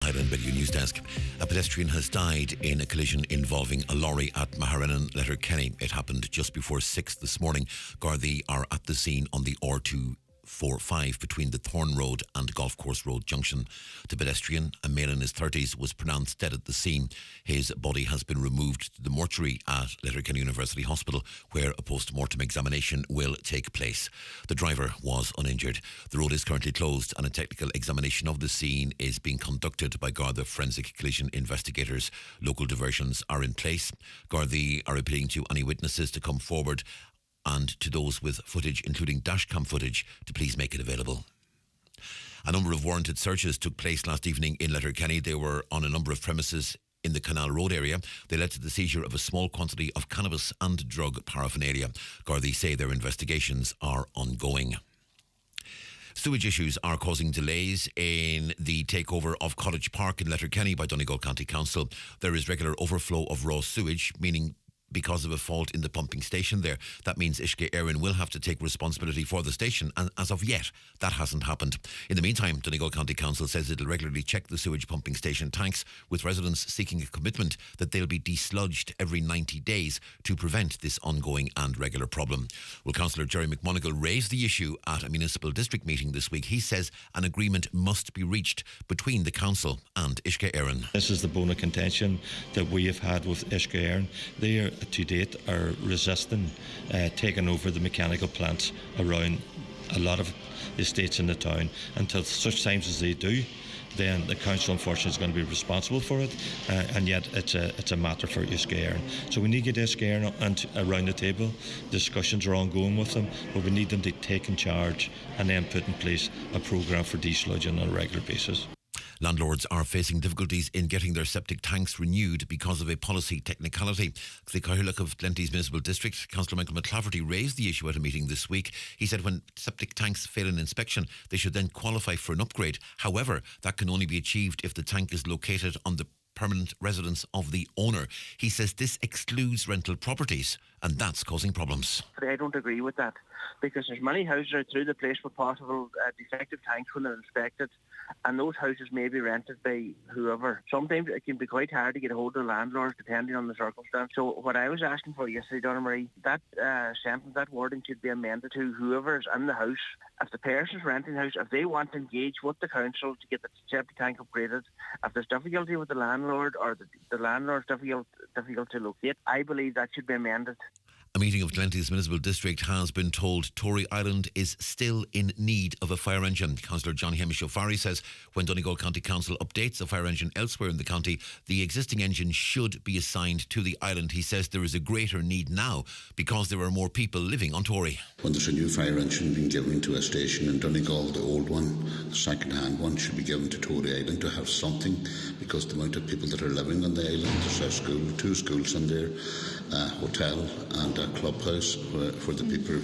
Highland Radio News Desk. A pedestrian has died in a collision involving a lorry at Maharenan, Letterkenny. It happened just before 6 this morning. Gardaí are at the scene on the R245 between the Thorn Road and Golf Course Road junction. The pedestrian, a male in his 30s, was pronounced dead at the scene. His body has been removed to the mortuary at Letterkenny University Hospital, where a post-mortem examination will take place. The driver was uninjured. The road is currently closed and a technical examination of the scene is being conducted by Garda forensic collision investigators. Local diversions are in place. Gardaí are appealing to any witnesses to come forward and to those with footage, including dashcam footage, to please make it available. A number of warranted searches took place last evening in Letterkenny. They were on a number of premises in the Canal Road area. They led to the seizure of a small quantity of cannabis and drug paraphernalia. Gardaí say their investigations are ongoing. Sewage issues are causing delays in the takeover of College Park in Letterkenny by Donegal County Council. There is regular overflow of raw sewage, meaning because of a fault in the pumping station there. That means Uisce Éireann will have to take responsibility for the station, and as of yet, that hasn't happened. In the meantime, Donegal County Council says it'll regularly check the sewage pumping station tanks, with residents seeking a commitment that they'll be desludged every 90 days to prevent this ongoing and regular problem. Well, Councillor Jerry McMonigal raised the issue at a municipal district meeting this week. He says an agreement must be reached between the council and Uisce Éireann. This is the bone of contention that we have had with Uisce Éireann. They are to date are resisting taking over the mechanical plants around a lot of estates in the town. Until such times as they do, then the council unfortunately is going to be responsible for it, and yet it's a matter for Uisce Éireann. So we need to get Uisce Éireann and around the table. Discussions are ongoing with them, but we need them to take in charge and then put in place a programme for desludging on a regular basis. Landlords are facing difficulties in getting their septic tanks renewed because of a policy technicality. The Cathaoirleach of Glenties Municipal District, Councillor Michael McClafferty, raised the issue at a meeting this week. He said when septic tanks fail an inspection, they should then qualify for an upgrade. However, that can only be achieved if the tank is located on the permanent residence of the owner. He says this excludes rental properties, and that's causing problems. I don't agree with that, because there's many houses out through the place with possible defective tanks when they're inspected, and those houses may be rented by whoever. Sometimes it can be quite hard to get a hold of the landlords depending on the circumstance. So what I was asking for yesterday, Donna Marie, that sentence, that wording should be amended to whoever's in the house. If the person's renting the house, if they want to engage with the council to get the septic tank upgraded, if there's difficulty with the landlord or the landlord's difficult to locate, I believe that should be amended. A meeting of Glenties Municipal District has been told Tory Island is still in need of a fire engine. Councillor John Hamish O'Farry says when Donegal County Council updates a fire engine elsewhere in the county, the existing engine should be assigned to the island. He says there is a greater need now because there are more people living on Tory. When there's a new fire engine being given to a station in Donegal, the old one, the second-hand one, should be given to Tory Island to have something, because the amount of people that are living on the island, there's a school, 2 schools in there, a hotel and a clubhouse for the people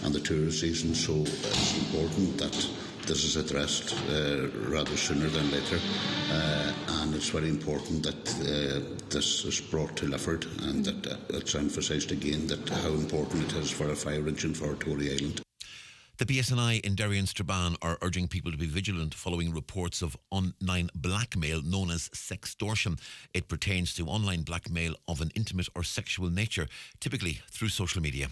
and the tourist season. So it's important that this is addressed rather sooner than later, and it's very important that this is brought to Lifford, and that it's emphasised again that how important it is for a fire engine for Tory Island. The PSNI in Derry and Strabane are urging people to be vigilant following reports of online blackmail known as sextortion. It pertains to online blackmail of an intimate or sexual nature, typically through social media.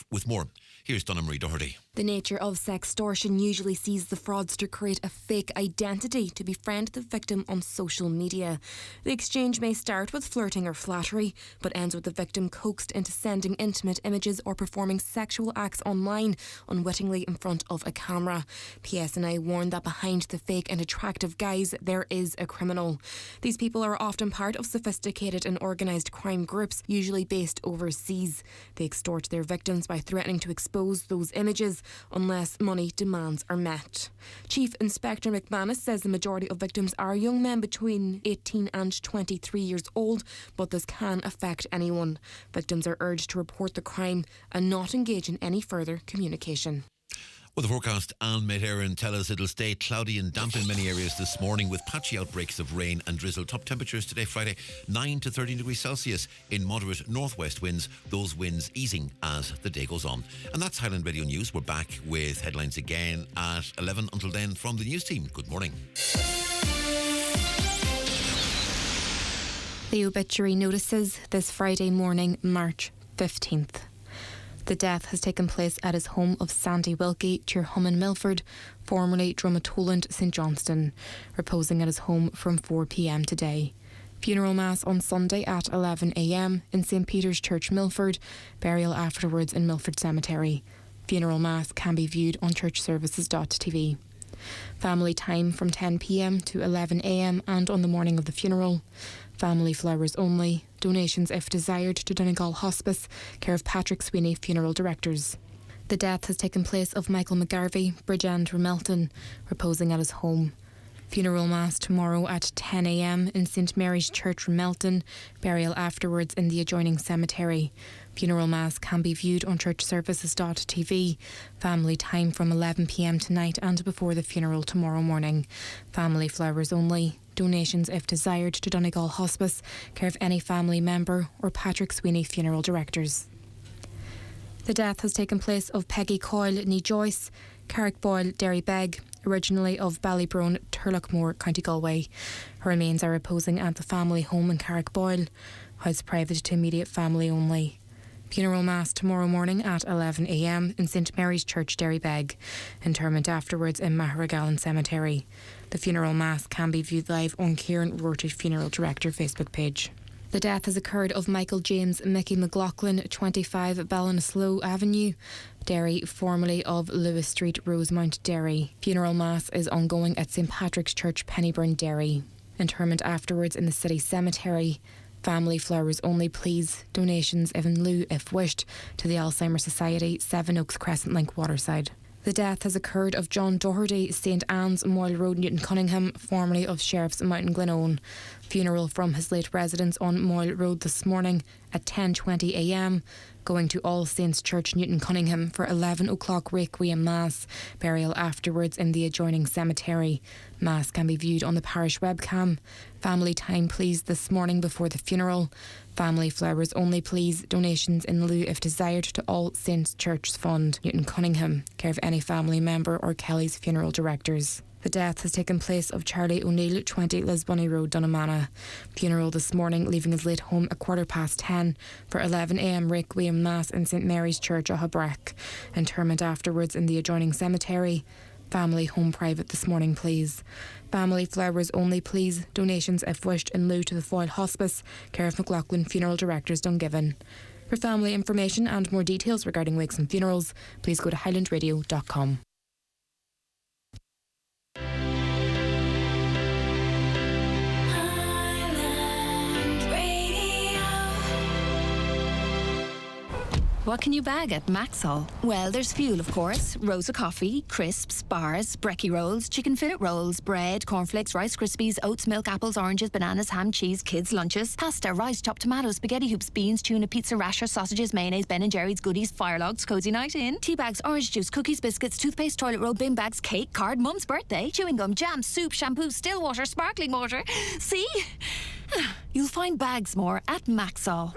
With more, here's Donna Marie Doherty. The nature of sextortion usually sees the fraudster create a fake identity to befriend the victim on social media. The exchange may start with flirting or flattery, but ends with the victim coaxed into sending intimate images or performing sexual acts online, unwittingly in front of a camera. PSNI warned that behind the fake and attractive guise, there is a criminal. These people are often part of sophisticated and organised crime groups, usually based overseas. They extort their victims by threatening to expose those images unless money demands are met. Chief Inspector McManus says the majority of victims are young men between 18 and 23 years old, but this can affect anyone. Victims are urged to report the crime and not engage in any further communication. Well, the forecast and Met Éireann tell us it'll stay cloudy and damp in many areas this morning with patchy outbreaks of rain and drizzle. Top temperatures today, Friday, 9 to 13 degrees Celsius in moderate northwest winds, those winds easing as the day goes on. And that's Highland Radio News. We're back with headlines again at 11. Until then, from the news team, good morning. The obituary notices this Friday morning, March 15th. The death has taken place at his home of Sandy Wilkie, Tirhum Milford, formerly Drumatoland, St Johnston, reposing at his home from 4 p.m. today. Funeral Mass on Sunday at 11 a.m. in St Peter's Church, Milford, burial afterwards in Milford Cemetery. Funeral Mass can be viewed on churchservices.tv. Family time from 10 p.m. to 11 a.m. and on the morning of the funeral. Family flowers only. Donations if desired to Donegal Hospice, care of Patrick Sweeney Funeral Directors. The death has taken place of Michael McGarvey, Bridgend Remelton, reposing at his home. Funeral Mass tomorrow at 10 a.m. in St Mary's Church, Remelton, burial afterwards in the adjoining cemetery. Funeral Mass can be viewed on churchservices.tv. Family time from 11 p.m. tonight and before the funeral tomorrow morning. Family flowers only. Donations if desired to Donegal Hospice, care of any family member or Patrick Sweeney Funeral Directors. The death has taken place of Peggy Coyle ní Joyce, Carrickboyle, Derrybeg, originally of Ballybrone, Turlockmore, County Galway. Her remains are reposing at the family home in Carrickboyle. House private to immediate family only. Funeral Mass tomorrow morning at 11 a.m. in St Mary's Church, Derrybeg. Interment afterwards in Maharagallen Cemetery. The funeral Mass can be viewed live on Kieran Rorty Funeral Director Facebook page. The death has occurred of Michael James Mickey McLaughlin, 25 Ballinasloe Avenue, Derry, formerly of Lewis Street, Rosemount, Derry. Funeral Mass is ongoing at St Patrick's Church, Pennyburn, Derry. Interment afterwards in the city cemetery. Family flowers only, please. Donations in lieu, if wished, to the Alzheimer's Society, 7 Oaks Crescent Link, Waterside. The death has occurred of John Doherty, St Anne's, Moyle Road, Newton Cunningham, formerly of Sheriff's Mountain Glenone. Funeral from his late residence on Moyle Road this morning at 10:20 a.m. Going to All Saints Church, Newton Cunningham for 11 o'clock Requiem Mass. Burial afterwards in the adjoining cemetery. Mass can be viewed on the parish webcam. Family time, please, this morning before the funeral. Family flowers only, please. Donations in lieu if desired to All Saints Church Fund, Newton Cunningham, care of any family member or Kelly's Funeral Directors. The death has taken place of Charlie O'Neill, 20 Lisbonny Road, Dunnamana. Funeral this morning, leaving his late home at 10:15 for 11 a.m. Requiem Mass in St Mary's Church, Ahabrek. Interment afterwards in the adjoining cemetery. Family home private this morning, please. Family flowers only, please. Donations if wished in lieu to the Foyle Hospice, care of McLaughlin Funeral Directors, Dungiven. For family information and more details regarding wakes and funerals, please go to highlandradio.com. What can you bag at Maxall? Well, there's fuel, of course, rows of coffee, crisps, bars, brekkie rolls, chicken fillet rolls, bread, cornflakes, Rice Krispies, oats, milk, apples, oranges, bananas, ham, cheese, kids' lunches, pasta, rice, chopped tomatoes, spaghetti hoops, beans, tuna, pizza, rasher, sausages, mayonnaise, Ben & Jerry's, goodies, firelogs, cozy night in, tea bags, orange juice, cookies, biscuits, toothpaste, toilet roll, bin bags, cake, card, mum's birthday, chewing gum, jam, soup, shampoo, still water, sparkling water. See? You'll find bags more at Maxall.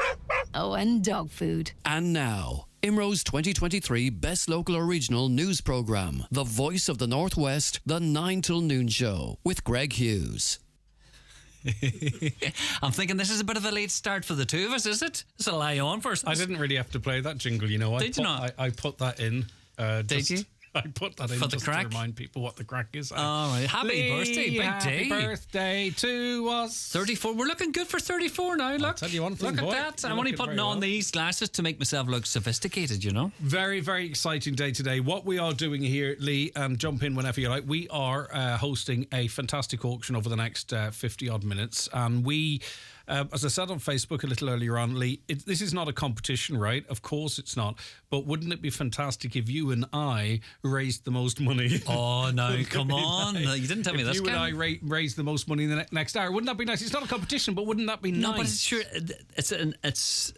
Oh, and dog food. And now, IMRO's 2023 Best Local or Regional News Programme, The Voice of the Northwest, the 9 till noon show, with Greg Hughes. I'm thinking this is a bit of a late start for the two of us, is it? It's a lie on for us. I didn't really have to play that jingle, you know. Did you not? I put that in. Did you? I put that in For the just crack? to remind people what the crack is. All right. Happy birthday, big happy day. Happy birthday to us. 34. We're looking good for 34 now. Look, tell you one thing, look boy. at that. You're I'm only looking putting very on well. these glasses to make myself look sophisticated, you know. Very, very exciting day today. What we are doing here, Lee, and jump in whenever you like, we are hosting a fantastic auction over the next 50-odd minutes. And we, as I said on Facebook a little earlier on, Lee, this is not a competition, right? Of course it's not. But wouldn't it be fantastic if you and I raised the most money? Oh, no, come on. No, you didn't tell me this, If you and Ken. I raise the most money in the next hour, wouldn't that be nice? It's not a competition, but wouldn't that be nice? No, but it's sure. It's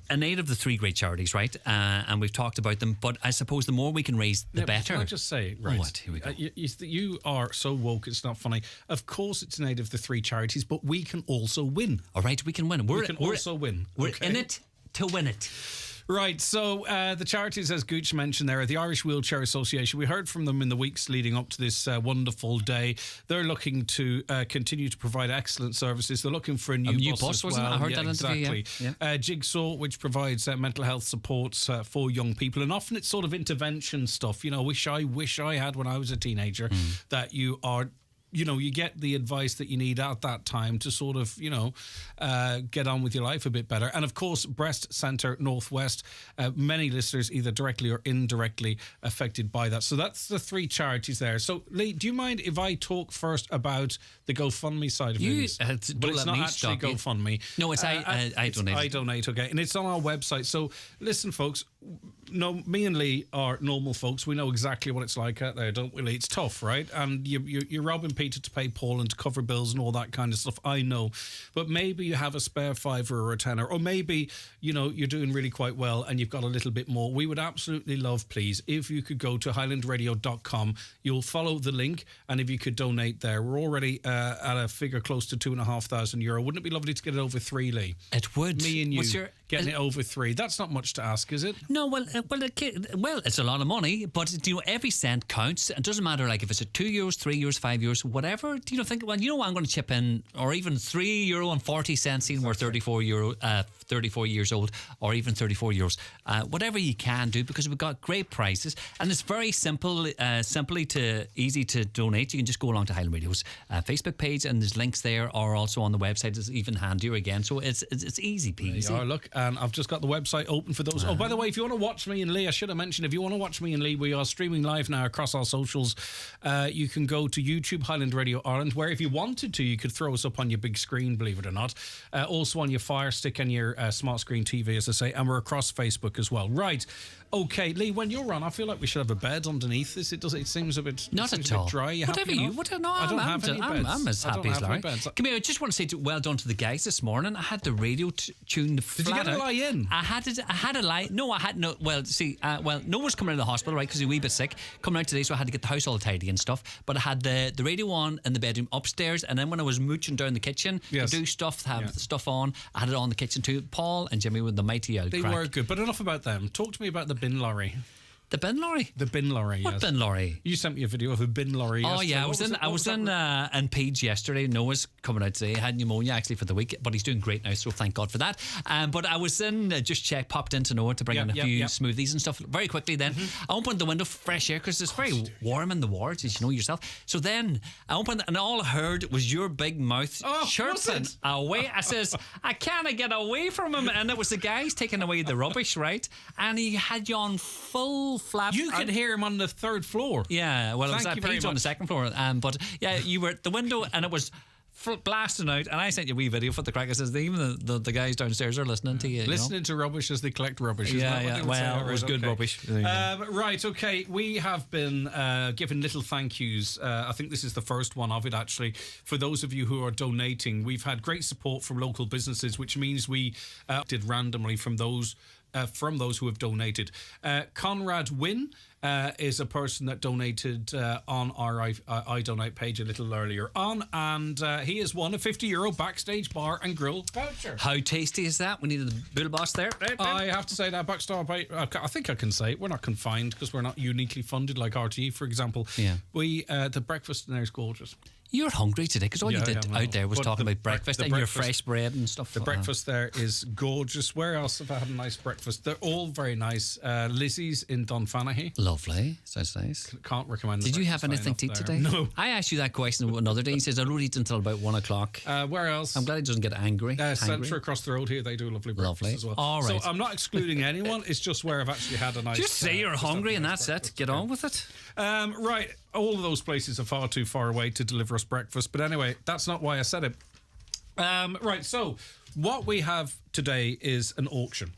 an aid of the three great charities, right? And we've talked about them. But I suppose the more we can raise, the better. Can I just say it, right? Oh, what? Here we go. You are so woke, it's not funny. Of course it's an aid of the three charities, but we can also win. All right, we can win. We can also win. We're okay? in it to win it. Right, so the charities, as Gooch mentioned there, are the Irish Wheelchair Association. We heard from them in the weeks leading up to this wonderful day. They're looking to continue to provide excellent services. They're looking for a new bus as wasn't well. it? I heard that exactly. interview, yeah. Jigsaw, which provides mental health supports for young people, and often it's sort of intervention stuff. You know, wish I had when I was a teenager, that you are. You know, you get the advice that you need at that time to sort of, get on with your life a bit better. And of course, Breast Centre Northwest, many listeners either directly or indirectly affected by that. So that's the three charities there. So Lee, do you mind if I talk first about the GoFundMe side of things? But it's not actually GoFundMe. No, it's I Donate. I Donate, okay. And it's on our website. So listen, folks, no, me and Lee are normal folks. We know exactly what it's like out there, don't we, Lee? It's tough, right? And you're robbing Peter to pay Paul and to cover bills and all that kind of stuff. I know. But maybe you have a spare $5 or a tenner, or maybe, you're doing really quite well and you've got a little bit more. We would absolutely love, please, if you could go to highlandradio.com. You'll follow the link, and if you could donate there. We're already at a figure close to €2,500. Wouldn't it be lovely to get it over 3, Lee? It would. Me and you getting it over 3. That's not much to ask, is it? No, well, it's a lot of money, but every cent counts. It doesn't matter, like if it's a €2, €3, €5, whatever. Think, well, you know what, I'm going to chip in, or even €3.40, seeing we're 34 years old, or even 34 euros. Whatever you can do, because we've got great prices, and it's very simple, easy to donate. You can just go along to Highland Radio's Facebook page, and there's links there, or also on the website. It's even handier again, so it's easy peasy. There you are, look, and I've just got the website open for those. Oh, by the way, if you want to watch me and Lee, I should have mentioned, if you want to watch me and Lee, we are streaming live now across our socials. You can go to YouTube, Highland Radio Ireland, where if you wanted to, you could throw us up on your big screen, believe it or not. Also on your Fire Stick and your smart screen TV, as I say, and we're across Facebook as well. Right. Okay, Lee, when you're on, I feel like we should have a bed underneath this. It seems a bit not at all dry. Whatever you. No, I don't have any beds. I'm as happy as Larry. Come here. I just want to say well done to the guys this morning. I had the radio tuned flat. Did you get a lie in? I had a lie. No, I had no. Well, see, Noah's coming out of the hospital, right? Because he's a wee bit sick. Coming out today, so I had to get the house all tidy and stuff. But I had the radio on in the bedroom upstairs, and then when I was mooching down the kitchen to do stuff, have the stuff on, I had it on in the kitchen too. Paul and Jimmy with the mighty old They crack. were good, but enough about them. Talk to me about the bin lorry. The bin lorry? The bin lorry, What yes. bin lorry? You sent me a video of a bin lorry yesterday. Yeah, I was in Page yesterday. Noah's coming out today. He had pneumonia actually for the week, but he's doing great now, so thank God for that. But I was in, popped into Noah to bring in a few smoothies and stuff very quickly then. I opened the window for fresh air because it's very warm in the wards, as you know yourself. So then I opened and all I heard was your big mouth chirping away. I says, I can't get away from him. And it was the guys taking away the rubbish, right? And he had you on full flap. You could hear him on the 3rd floor. Yeah, well, it was at Page on the 2nd floor. But yeah, you were at the window and it was blasting out, and I sent you a wee video for the crack. It says even the guys downstairs are listening to you. Listening to rubbish as they collect rubbish. Well, it was good rubbish. Right, okay. We have been given little thank yous. I think this is the first one of it, actually. For those of you who are donating, we've had great support from local businesses, which means we did randomly from those who have donated. Conrad Wynn is a person that donated on our I Donate page a little earlier on, and he has won a €50 backstage bar and grill voucher. How tasty is that? We needed the Bull Boss there. I have to say that backstage, I think I can say it. We're not confined because we're not uniquely funded like RTE, for example. Yeah. The breakfast in there is gorgeous. You're hungry today because all you did out there was talking about breakfast and your fresh bread and stuff. The breakfast there is gorgeous. Where else have I had a nice breakfast? They're all very nice. Lizzie's in Dunfanaghy. Lovely. Sounds nice. Can't recommend. Did you have anything to eat today? No. I asked you that question another day. He says I don't eat until about 1 o'clock. Where else? I'm glad he doesn't get angry. Centre across the road here, they do lovely breakfast as well. All right. So I'm not excluding anyone. It's just where I've actually had a nice. Just say you're hungry and that's it. Get on with it. Right. All of those places are far too far away to deliver us breakfast. But anyway, that's not why I said it. Right, so what we have today is an auction.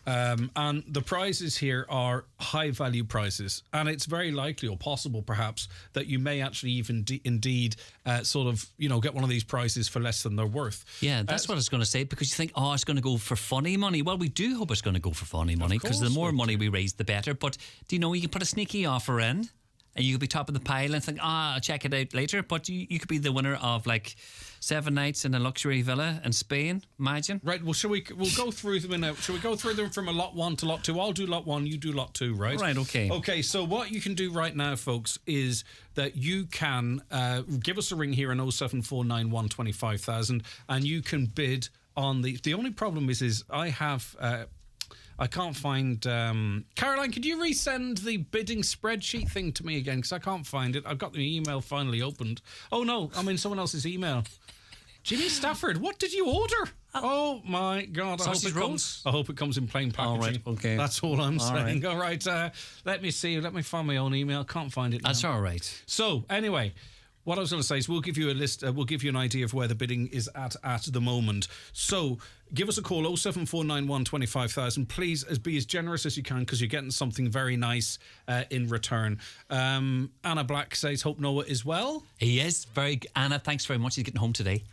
And the prizes here are high value prizes, and it's very likely or possible perhaps that you may actually even indeed sort of get one of these prizes for less than they're worth. Yeah, that's what I was going to say, because you think, it's going to go for funny money. Well, we do hope it's going to go for funny money, because the more money we raise the better. But do you know, you can put a sneaky offer in and you could be top of the pile and think, I'll check it out later. But you could be the winner of like 7 nights in a luxury villa in Spain. Imagine. Right. Well, we'll go through them shall we go through them from a lot 1 to lot 2? I'll do lot 1, you do lot 2, right? Right. Okay. Okay. So what you can do right now, folks, is that you can give us a ring here on 07491 25,000, and you can bid on the only problem is I have. I can't find... Caroline, could you resend the bidding spreadsheet thing to me again? Because I can't find it. I've got the email finally opened. Oh, no, I'm in someone else's email. Jimmy Stafford, what did you order? Oh, my God. I hope it comes in plain packaging. All right, okay. That's all I'm saying. Right. All right, let me see. Let me find my own email. Can't find it now. That's all right. So, anyway... What I was going to say is we'll give you a list, we'll give you an idea of where the bidding is at the moment. So give us a call, 07491 25,000. Please be as generous as you can because you're getting something very nice in return. Anna Black says, hope Noah is well. He is. Anna, thanks very much. He's getting home today.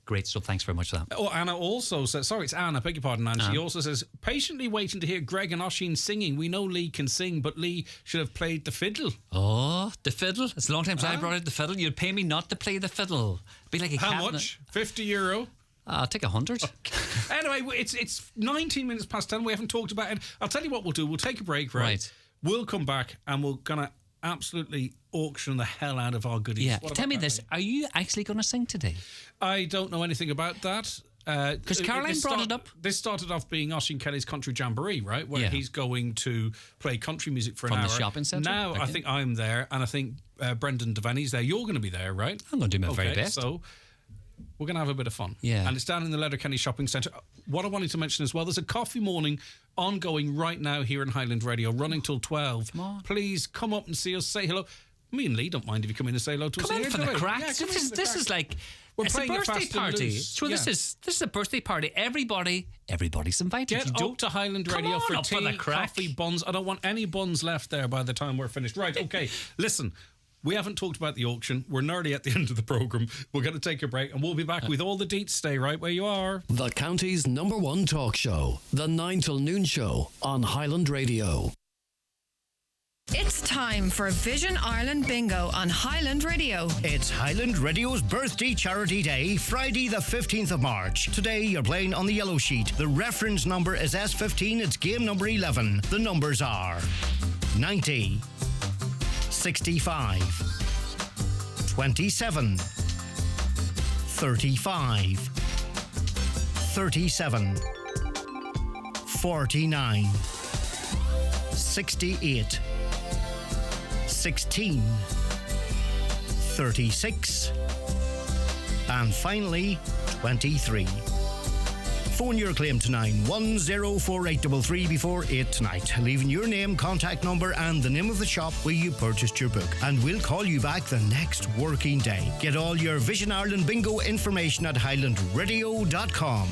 Great stuff. Thanks very much for that. Oh, Anna also says, sorry, it's Anna, beg your pardon, Anna. She also says, patiently waiting to hear Greg and Oisin singing. We know Lee can sing, but Lee should have played the fiddle. Oh, the fiddle? It's a long time since I brought out the fiddle. You'd pay me not to play the fiddle. Be like a How much? €50? I'll take 100. Okay. Anyway, it's 19 minutes past 10. We haven't talked about it. I'll tell you what we'll do. We'll take a break, right? We'll come back and we're going to absolutely auction the hell out of our goodies. Yeah. Tell me this. Are you actually going to sing today? I don't know anything about that. Because Caroline brought it up. This started off being Oisin Kelly's Country Jamboree, right? Where he's going to play country music for an hour. From the shopping centre? Now, I think I'm there, and I think Brendan Devaney's there. You're going to be there, right? I'm going to do my very best. So we're going to have a bit of fun. Yeah. And it's down in the Letterkenny Shopping Centre. What I wanted to mention as well, there's a coffee morning ongoing right now here in Highland Radio, running till 12. Come on. Please come up and see us, say hello. Me and Lee don't mind if you come in and say hello to us. Come in for the crack. Yeah, this is like... It's a birthday party. So this is a birthday party. Everybody's invited. Get up to Highland Radio for tea, coffee, buns. I don't want any buns left there by the time we're finished. Right, okay. Listen, we haven't talked about the auction. We're nearly at the end of the programme. We're going to take a break and we'll be back with all the deets. Stay right where you are. The county's #1 talk show, the 9 till noon show on Highland Radio. It's time for Vision Ireland Bingo on Highland Radio. It's Highland Radio's birthday charity day, Friday the 15th of March. Today you're playing on the yellow sheet. The reference number is S15. It's game number 11. The numbers are 90, 65, 27, 35, 37, 49, 68, 16, 36, and finally 23. Phone your claim to 9104833 before 8 tonight, leaving your name, contact number and the name of the shop where you purchased your book, and we'll call you back the next working day. Get all your Vision Ireland Bingo information at highlandradio.com.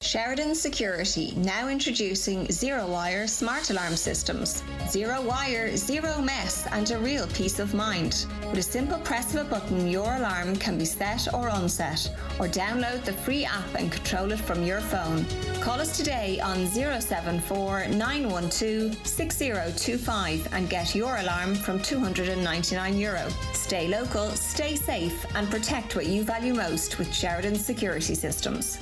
Sheridan Security, now introducing zero-wire smart alarm systems. Zero wire, zero mess, and a real peace of mind. With a simple press of a button, your alarm can be set or unset, or download the free app and control it from your phone. Call us today on 074 912 6025 and get your alarm from €299. Stay local, stay safe, and protect what you value most with Sheridan Security Systems.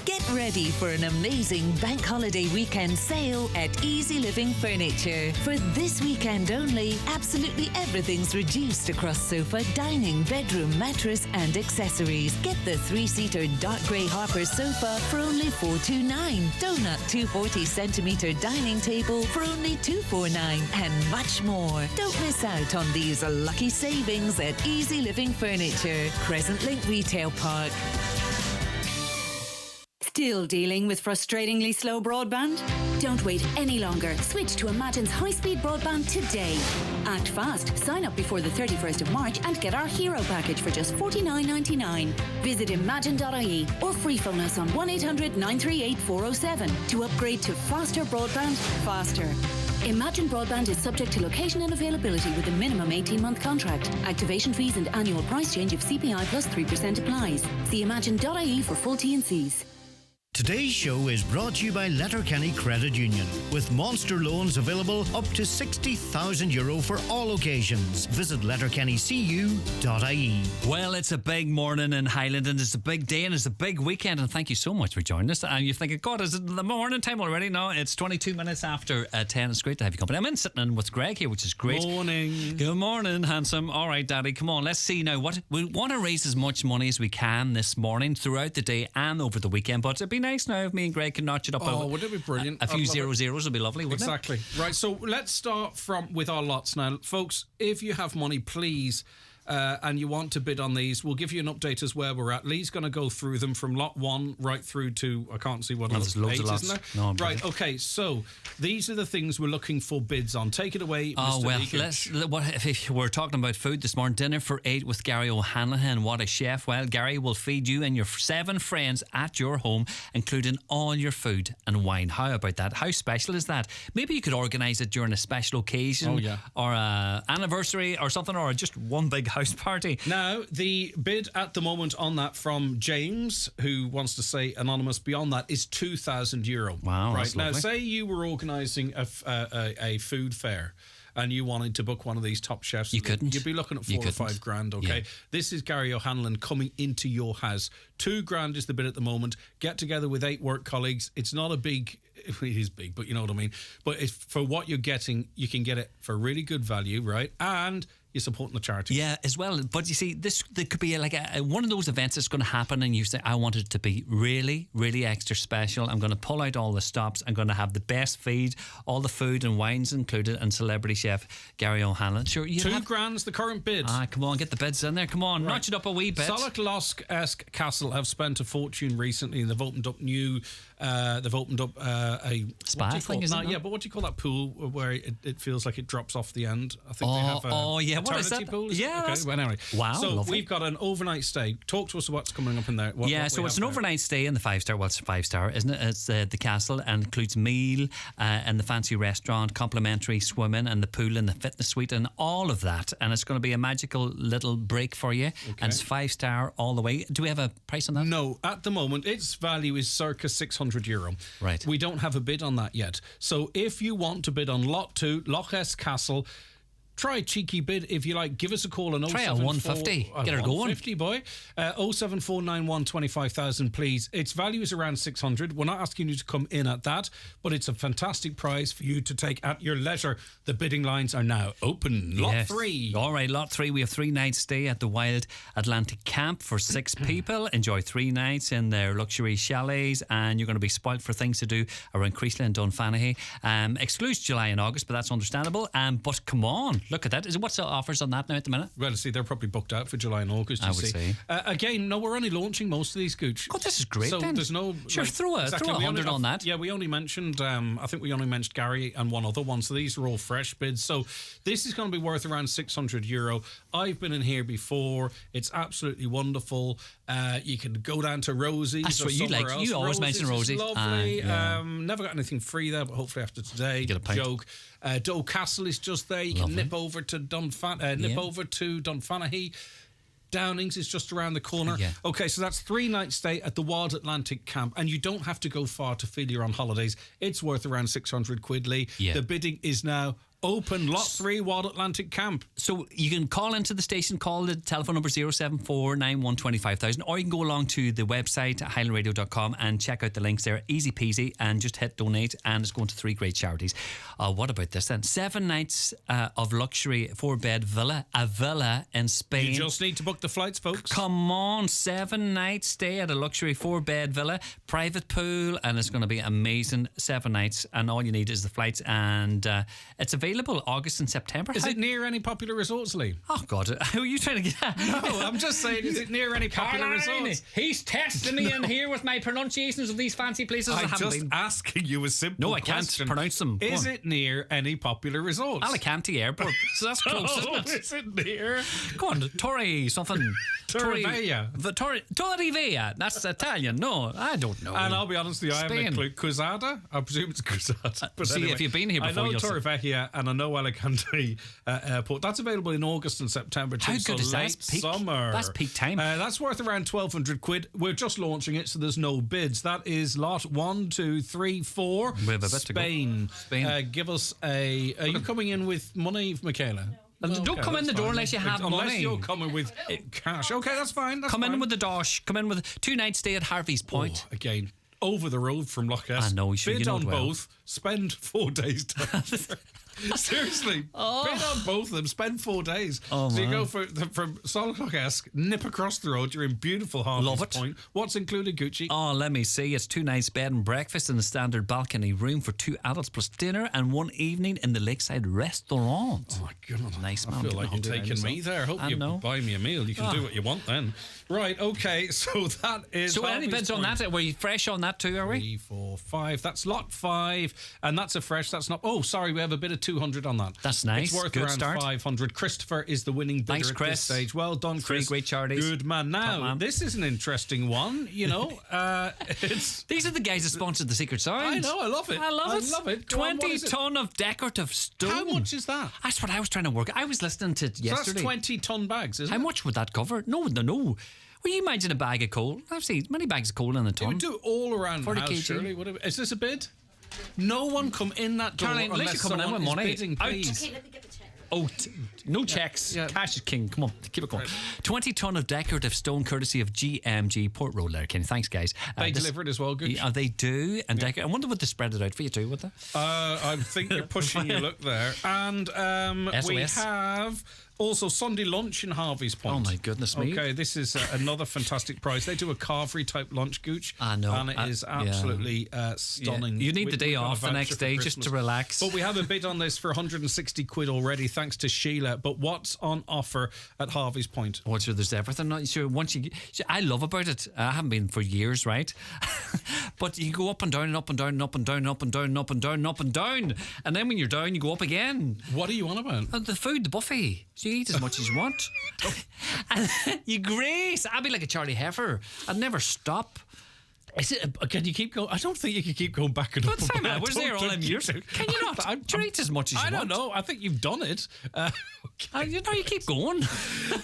Get ready for an amazing bank holiday weekend sale at Easy Living Furniture. For this weekend only, absolutely everything's reduced across sofa, dining, bedroom, mattress and accessories. Get the 3-seater dark grey Harper sofa for only $429. Donut 240cm dining table for only $249, and much more. Don't miss out on these lucky savings at Easy Living Furniture, Crescent Link Retail Park. Still dealing with frustratingly slow broadband? Don't wait any longer. Switch to Imagine's high-speed broadband today. Act fast. Sign up before the 31st of March and get our Hero package for just $49.99. Visit imagine.ie or free phone us on 1-800-938-407 to upgrade to faster broadband faster. Imagine Broadband is subject to location and availability with a minimum 18-month contract. Activation fees and annual price change of CPI plus 3% applies. See imagine.ie for full T&Cs. Today's show is brought to you by Letterkenny Credit Union, with monster loans available up to €60,000 for all occasions. Visit letterkennycu.ie. Well, it's a big morning in Highland, and it's a big day, and it's a big weekend, and thank you so much for joining us. And you're thinking, God, is it the morning time already? No, it's 22 minutes after 10. It's great to have you company. I'm sitting in with Greg here, which is great. Morning. Good morning, handsome. All right, Daddy, come on, let's see now. What we want to raise as much money as we can this morning, throughout the day and over the weekend, but it'd be nice now if me and Greg can notch it up. Oh, would it be brilliant? A few zeros would be lovely, wouldn't exactly. it? Right, so let's start with our lots now. Folks, if you have money, please, and you want to bid on these, we'll give you an update as where we're at. Lee's going to go through them from lot 1 right through to, I can't see what else, there's loads 8, of lots. isn't there? No, right, okay, so these are the things we're looking for bids on. Take it away, Mr. Well, if we're talking about food this morning, dinner for 8 with Gary O'Hanlon. What a chef. Well, Gary will feed you and your 7 friends at your home, including all your food and wine. How about that? How special is that? Maybe you could organise it during a special occasion, or an anniversary or something, or just one big house party. Now, the bid at the moment on that from James, who wants to say anonymous beyond that, is €2,000. Wow, right that's now, lovely. say you were organising a food fair and you wanted to book one of these top chefs. You couldn't. You'd be looking at 4 or 5 grand, okay? Yeah. This is Gary O'Hanlon coming into your house. 2 grand is the bid at the moment. Get together with 8 work colleagues. It's not a big... It is big, but you know what I mean. But for what you're getting, you can get it for really good value, right? And you're supporting the charity. Yeah, as well. But you see, there could be like one of those events that's going to happen, and you say, I want it to be really, really extra special. I'm going to pull out all the stops. I'm going to have the best feed, all the food and wines included, and celebrity chef Gary O'Hanlon. Sure, $2 grand's the current bid. Come on, get the bids in there. Come on, notch it up a wee bit. Sallock-Losk-esque Castle have spent a fortune recently, and they've opened up a spa thing, isn't it? Yeah, but what do you call that pool where it feels like it drops off the end? I think they have what is that? Pool, yeah, okay. Well, anyway. Wow, so lovely. we've got an overnight stay. Talk to us about what's coming up in there. So it's an overnight stay in the 5-star. Well, it's a 5-star, isn't it? It's the castle, and includes meal and the fancy restaurant, complimentary swimming and the pool and the fitness suite and all of that. And it's going to be a magical little break for you. Okay. And it's 5-star all the way. Do we have a price on that? No, at the moment its value is circa €600. Right. We don't have a bid on that yet. So if you want to bid on lot 2, Loch S Castle, try a cheeky bid if you like. Give us a call on 074... Try a 150. Get her going. 150, boy. 07491 25,000, please. Its value is around 600. We're not asking you to come in at that, but it's a fantastic prize for you to take at your leisure. The bidding lines are now open. Lot 3. All right, lot 3. We have 3 nights stay at the Wild Atlantic Camp for 6 people. Enjoy 3 nights in their luxury chalets, and you're going to be spoilt for things to do around Creasle and Dunfanaghy. Excludes July and August, but that's understandable. But come on. Look at that. What's the offers on that now at the minute? Well, see, they're probably booked out for July and August. I would say. Again, no, we're only launching most of these, Gooch. God, this is great. So then. there's no. Sure, throw a 100 on that. Yeah, we only mentioned. I think we only mentioned Gary and one other one. So these are all fresh bids. So this is going to be worth around €600. I've been in here before. It's absolutely wonderful. You can go down to Rosie's. That's or what you like. else. You always mention Rosie's. Lovely. Never got anything free there, but hopefully after today. Get a pint. Joke. Doe Castle is just there. You can nip over to Dunfanaghy. Downings is just around the corner. Yeah. Okay, so that's 3 nights stay at the Wild Atlantic Camp, and you don't have to go far to feel you're on holidays. It's worth around 600 quid, Lee. Yeah. The bidding is now open. Lot 3, Wild Atlantic Camp. So you can call into the station, call the telephone number 07491 25,000, or you can go along to the website at highlandradio.com and check out the links there. Easy peasy, and just hit donate, and it's going to 3 great charities. What about this then? 7 nights of luxury 4-bed villa, a villa in Spain. You just need to book the flights, folks. Come on, 7 nights stay at a luxury 4-bed villa, private pool, and it's going to be amazing. 7 nights, and all you need is the flights, and it's available August and September. Is it near any popular resorts, Lee? Oh God, who are you trying to get at? No, I'm just saying, is it near any popular resorts? He's testing me in here with my pronunciations of these fancy places. I'm just asking you a simple question. No, I can't pronounce them. Is it near any popular resorts? Alicante Airport. So that's close, isn't it? Is it near? Go on, Torre something. Torrevieja. Torrevieja. That's Italian. No, I don't know. And I'll be honest with you, I haven't a clue. Cruzada? I presume it's Cruzada. But see, anyway, if you've been here before, I know Torrevieja, and I know Alicante Airport. That's available in August and September too. How good is that? Late summer. That's peak time. That's worth around 1,200 quid. We're just launching it, so there's no bids. That is lot 1, 2, 3, 4. We have a bit Spain. to go. Spain. Give us a... Are you coming in with money, Michaela? Don't come in the door unless you have money. Unless you're coming with cash. Okay, that's fine. Come in with the dosh. Come in with 2 nights stay at Harvey's Point. Again, over the road from Loch Ness. I know. Bid on both. Spend 4 days down there. Seriously, bid on both of them. Spend 4 days. So you go from Solloch-Esk, nip across the road. You're in beautiful Harvey's Point. What's included, Gucci? Oh, let me see. It's 2 nights bed and breakfast in the standard balcony room for 2 adults plus dinner and 1 evening in the lakeside restaurant. Oh my goodness, nice man. I feel like you're taking me there. I hope you buy me a meal. You can do what you want then. Right. Okay. So that is. So any bids on that? Were you fresh on that too? Are we? 3, 4, 5. That's lot 5, and that's a fresh. That's not. Oh, sorry. We have a bit of 200 on that. That's nice. It's worth Good around start. 500. Christopher is the winning bidder at this stage. Well done, Chris. 3 great charities. Good man. Now this is an interesting one. You know, these are the guys that sponsored the Secret Sound. I know. I love it. I love it. 20 ton of decorative stone. How much is that? That's what I was trying to work. I was listening to it yesterday. So that's 20-ton bags, isn't it? How much would that cover? No. Well, you imagine a bag of coal. I've seen many bags of coal in a ton. It would do it all around the 40 house, kg. surely. Is this a bid? No one come in that door Caroline, unless you're coming in with someone money. is bidding, please. Okay, let me get the check. Oh, no checks. Yeah. Cash is king. Come on, keep it going. 20 ton of decorative stone courtesy of GMG Port Road, Letterkenny. Thanks, guys. They deliver it as well, good. Yeah, they do. And I wonder would they spread it out for you too, would they? I think you're pushing your luck there. And we have also Sunday lunch in Harvey's Point. Oh my goodness me. Okay, this is another fantastic prize. They do a carvery type lunch, Gooch. I know. And it is absolutely stunning. Yeah. You need the day off the next day just to relax. But we have a bid on this for 160 quid already, thanks to Sheila. But what's on offer at Harvey's Point? Well, sure, there's everything. Not sure. Once you, I love about it. I haven't been for years, right? But you go up and down and up and down and up and down and up and down and up and down and up and down, and then when you're down, you go up again. What are you on about? The food, the buffet. So you eat as much as you want. And you grace. I'd be like a Charlie Heifer. I'd never stop. Is it? Can you keep going? I don't think you can keep going back and up. But I was there all them years. Can you not? You eat as much as you want. I don't know. I think you've done it. You keep going.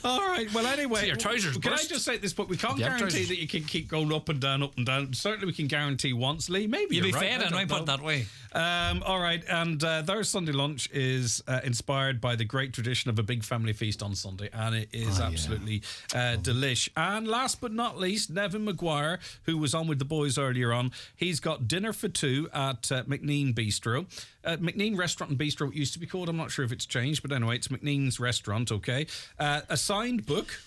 All right. Well, anyway, so your trousers can burst. I just say at this point, we can't guarantee that you can keep going up and down, up and down. Certainly, we can guarantee once, Lee. Maybe you'll be right. fed, and I put it that way. All right, and their Sunday lunch is inspired by the great tradition of a big family feast on Sunday, and it is absolutely delish. And last but not least, Nevin Maguire, who was on with the boys earlier on, he's got dinner for 2 at McNean Bistro. McNean Restaurant and Bistro, it used to be called. I'm not sure if it's changed, but anyway, it's McNean's Restaurant, okay? A signed book.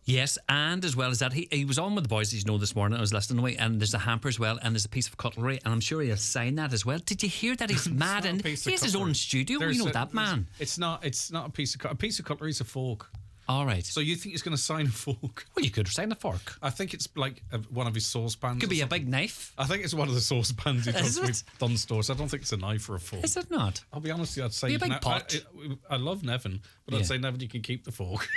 Yes, and as well as that, he was on with the boys, as you know, this morning. I was listening away, and there's a hamper as well, and there's a piece of cutlery, and I'm sure he'll sign that as well. Did you hear that he's mad? And he has his own studio. You know that man. It's not a piece of cutlery. A piece of cutlery is a fork. All right. So you think he's going to sign a fork? Well, you could sign a fork. I think it's like one of his saucepans. Could be a big knife. I think it's one of the saucepans he does with Dunn Stores. I don't think it's a knife or a fork. Is it not? I'll be honest with you, I'd say... Be a big pot. I love Nevin, but I'd say, Nevin, you can keep the fork.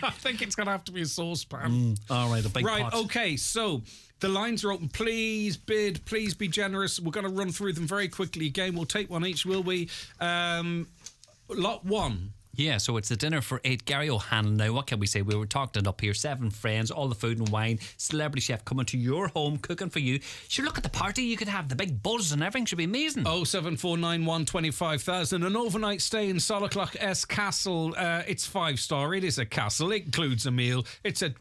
I think it's going to have to be a saucepan. All right, a big pot. Right, okay, so... The lines are open. Please bid. Please be generous. We're going to run through them very quickly again. We'll take one each, will we? Lot 1. Yeah, so it's the dinner for 8. Gary O'Hanlon. Now, what can we say? We were talking it up here. 7 friends, all the food and wine. Celebrity chef coming to your home, cooking for you. Sure, look at the party you could have. The big buzz and everything should be amazing. 07491 25,000. An overnight stay in Solloch-Esk Castle. It's 5-star. It is a castle. It includes a meal. It's a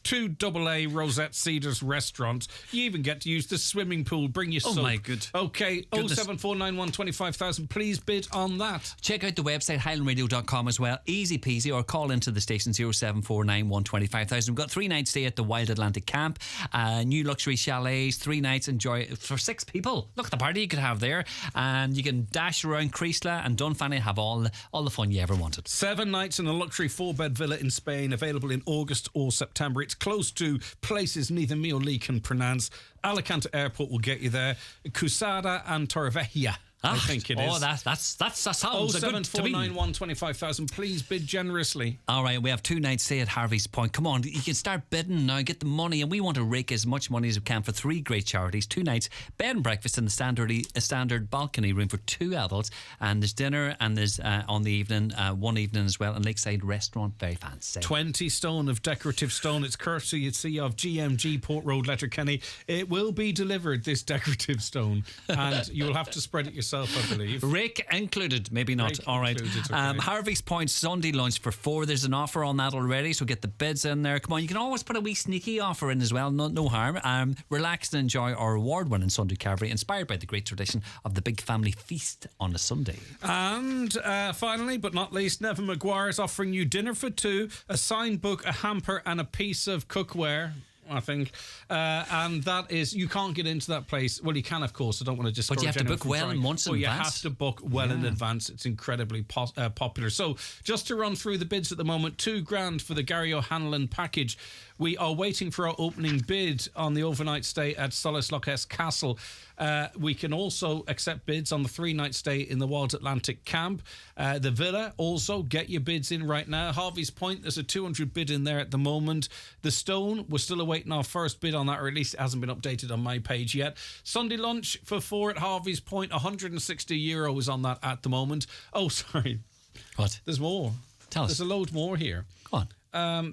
2 AA Rosette Cedars restaurant. You even get to use the swimming pool. Bring your soap. Oh my good. Okay, Goodness. 07491 25,000. Please bid on that. Check out the website highlandradio.com as well. Easy peasy, or call into the station 07491 25,000. We've got 3 nights stay at the Wild Atlantic Camp. New luxury chalets, 3 nights enjoy for 6 people. Look at the party you could have there. And you can dash around Creasla and Dunfanny, have all the fun you ever wanted. 7 nights in a luxury 4-bed villa in Spain, available in August or September. It's close to places neither me or Lee can pronounce. Alicante Airport will get you there. Cusada and Torrevieja. I think it is. Oh, that sounds a good to me. 07491 25,000. Please bid generously. All right, we have 2 nights stay at Harvey's Point. Come on, you can start bidding now, get the money, and we want to rake as much money as we can for 3 great charities. 2 nights, bed and breakfast in the standard balcony room for 2 adults, and there's dinner, and there's on the evening, one evening as well, and Lakeside Restaurant, very fancy. 20 stone of decorative stone. It's courtesy of GMG Port Road, Letterkenny. It will be delivered, this decorative stone, and you will have to spread it yourself, I believe. Rake included, maybe not. Rake all right. included, okay. Harvey's Point Sunday lunch for 4. There's an offer on that already, so get the bids in there. Come on, you can always put a wee sneaky offer in as well. No harm. Relax and enjoy our award-winning Sunday carvery, inspired by the great tradition of the big family feast on a Sunday. And finally, but not least, Nevin Maguire is offering you dinner for 2, a signed book, a hamper, and a piece of cookware, I think. And that is, you can't get into that place. Well, you can, of course. I don't want to discourage But you have to book well in months in advance. You have to book well in advance. It's incredibly popular. So, just to run through the bids at the moment, $2,000 for the Gary O'Hanlon package. We are waiting for our opening bid on the overnight stay at Solis Loch S Castle. We can also accept bids on the 3-night stay in the Wild Atlantic Camp. The Villa, also, get your bids in right now. Harvey's Point, there's a 200 bid in there at the moment. The Stone, we're still awaiting our first bid on that, or at least it hasn't been updated on my page yet. Sunday lunch for 4 at Harvey's Point, €160 is on that at the moment. Oh, sorry. What? There's more. Tell us. There's a load more here. Go on.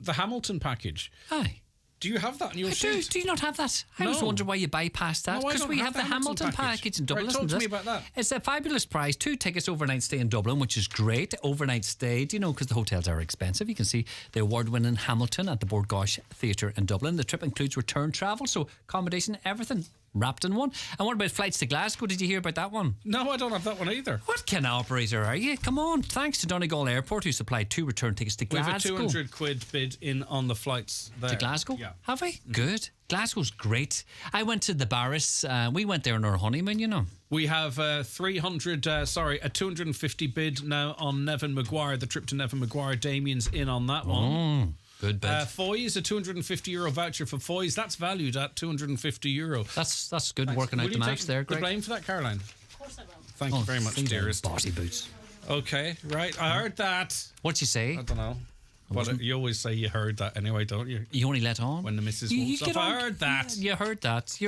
The Hamilton package. Aye. Do you have that in your sheet? Do you not have that? I was wondering why you bypassed that. Because we have the Hamilton package in Dublin. Right, talk to me about that. It's a fabulous price. 2 tickets overnight stay in Dublin, which is great. Overnight stay, because the hotels are expensive. You can see the award-winning Hamilton at the Bord Gáis Theatre in Dublin. The trip includes return travel, so accommodation, everything wrapped in one. And what about flights to Glasgow? Did you hear about that one? No, I don't have that one either. What kind of operator are you? Come on. Thanks to Donegal Airport, who supplied 2 return tickets to Glasgow. We have a £200 bid in on the flights there. To Glasgow? Yeah. Have we? Good. Glasgow's great. I went to the Barris. We went there on our honeymoon, We have a 250 bid now on Nevin Maguire, the trip to Nevin Maguire. Damien's in on that one. Good bid. Foy's, a €250 voucher for Foy's. That's valued at €250. That's good. Thanks. Working out the maths there, Greg. The blame for that, Caroline? Of course I will. Thank you very much, dearest. Bossy boots. Okay, right. I heard that. What'd you say? I don't know. But you always say you heard that anyway, don't you? You only let on when the missus walks off. I heard that. You heard that.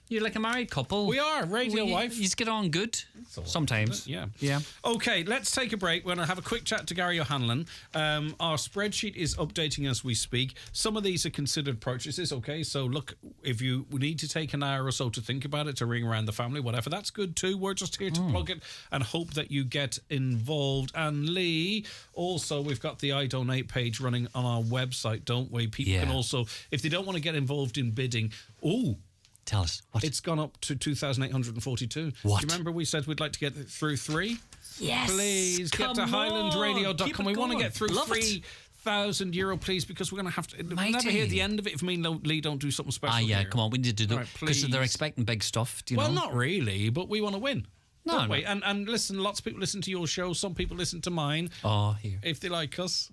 You're like a married couple. We are, radio wife. You just get on good sometimes. Yeah. Yeah. Okay, let's take a break. We're going to have a quick chat to Gary O'Hanlon. Our spreadsheet is updating as we speak. Some of these are considered purchases, okay? So look, if you need to take an hour or so to think about it, to ring around the family, whatever, that's good too. We're just here to plug it and hope that you get involved. And Lee, also, we've got the I Donate page running on our website, don't we? People can also, if they don't want to get involved in bidding, tell us. What? It's gone up to 2,842. What? Do you remember we said we'd like to get through 3? Yes. Please get to highlandradio.com. We want to get through €3,000, please, because we're going to have to. We'll never hear the end of it if me and Lee don't do something special. Yeah, come on. We need to do it. Because they're expecting big stuff. Do you know? Well, not really, but we want to win. No. And listen, lots of people listen to your show. Some people listen to mine. Oh, here. If they like us.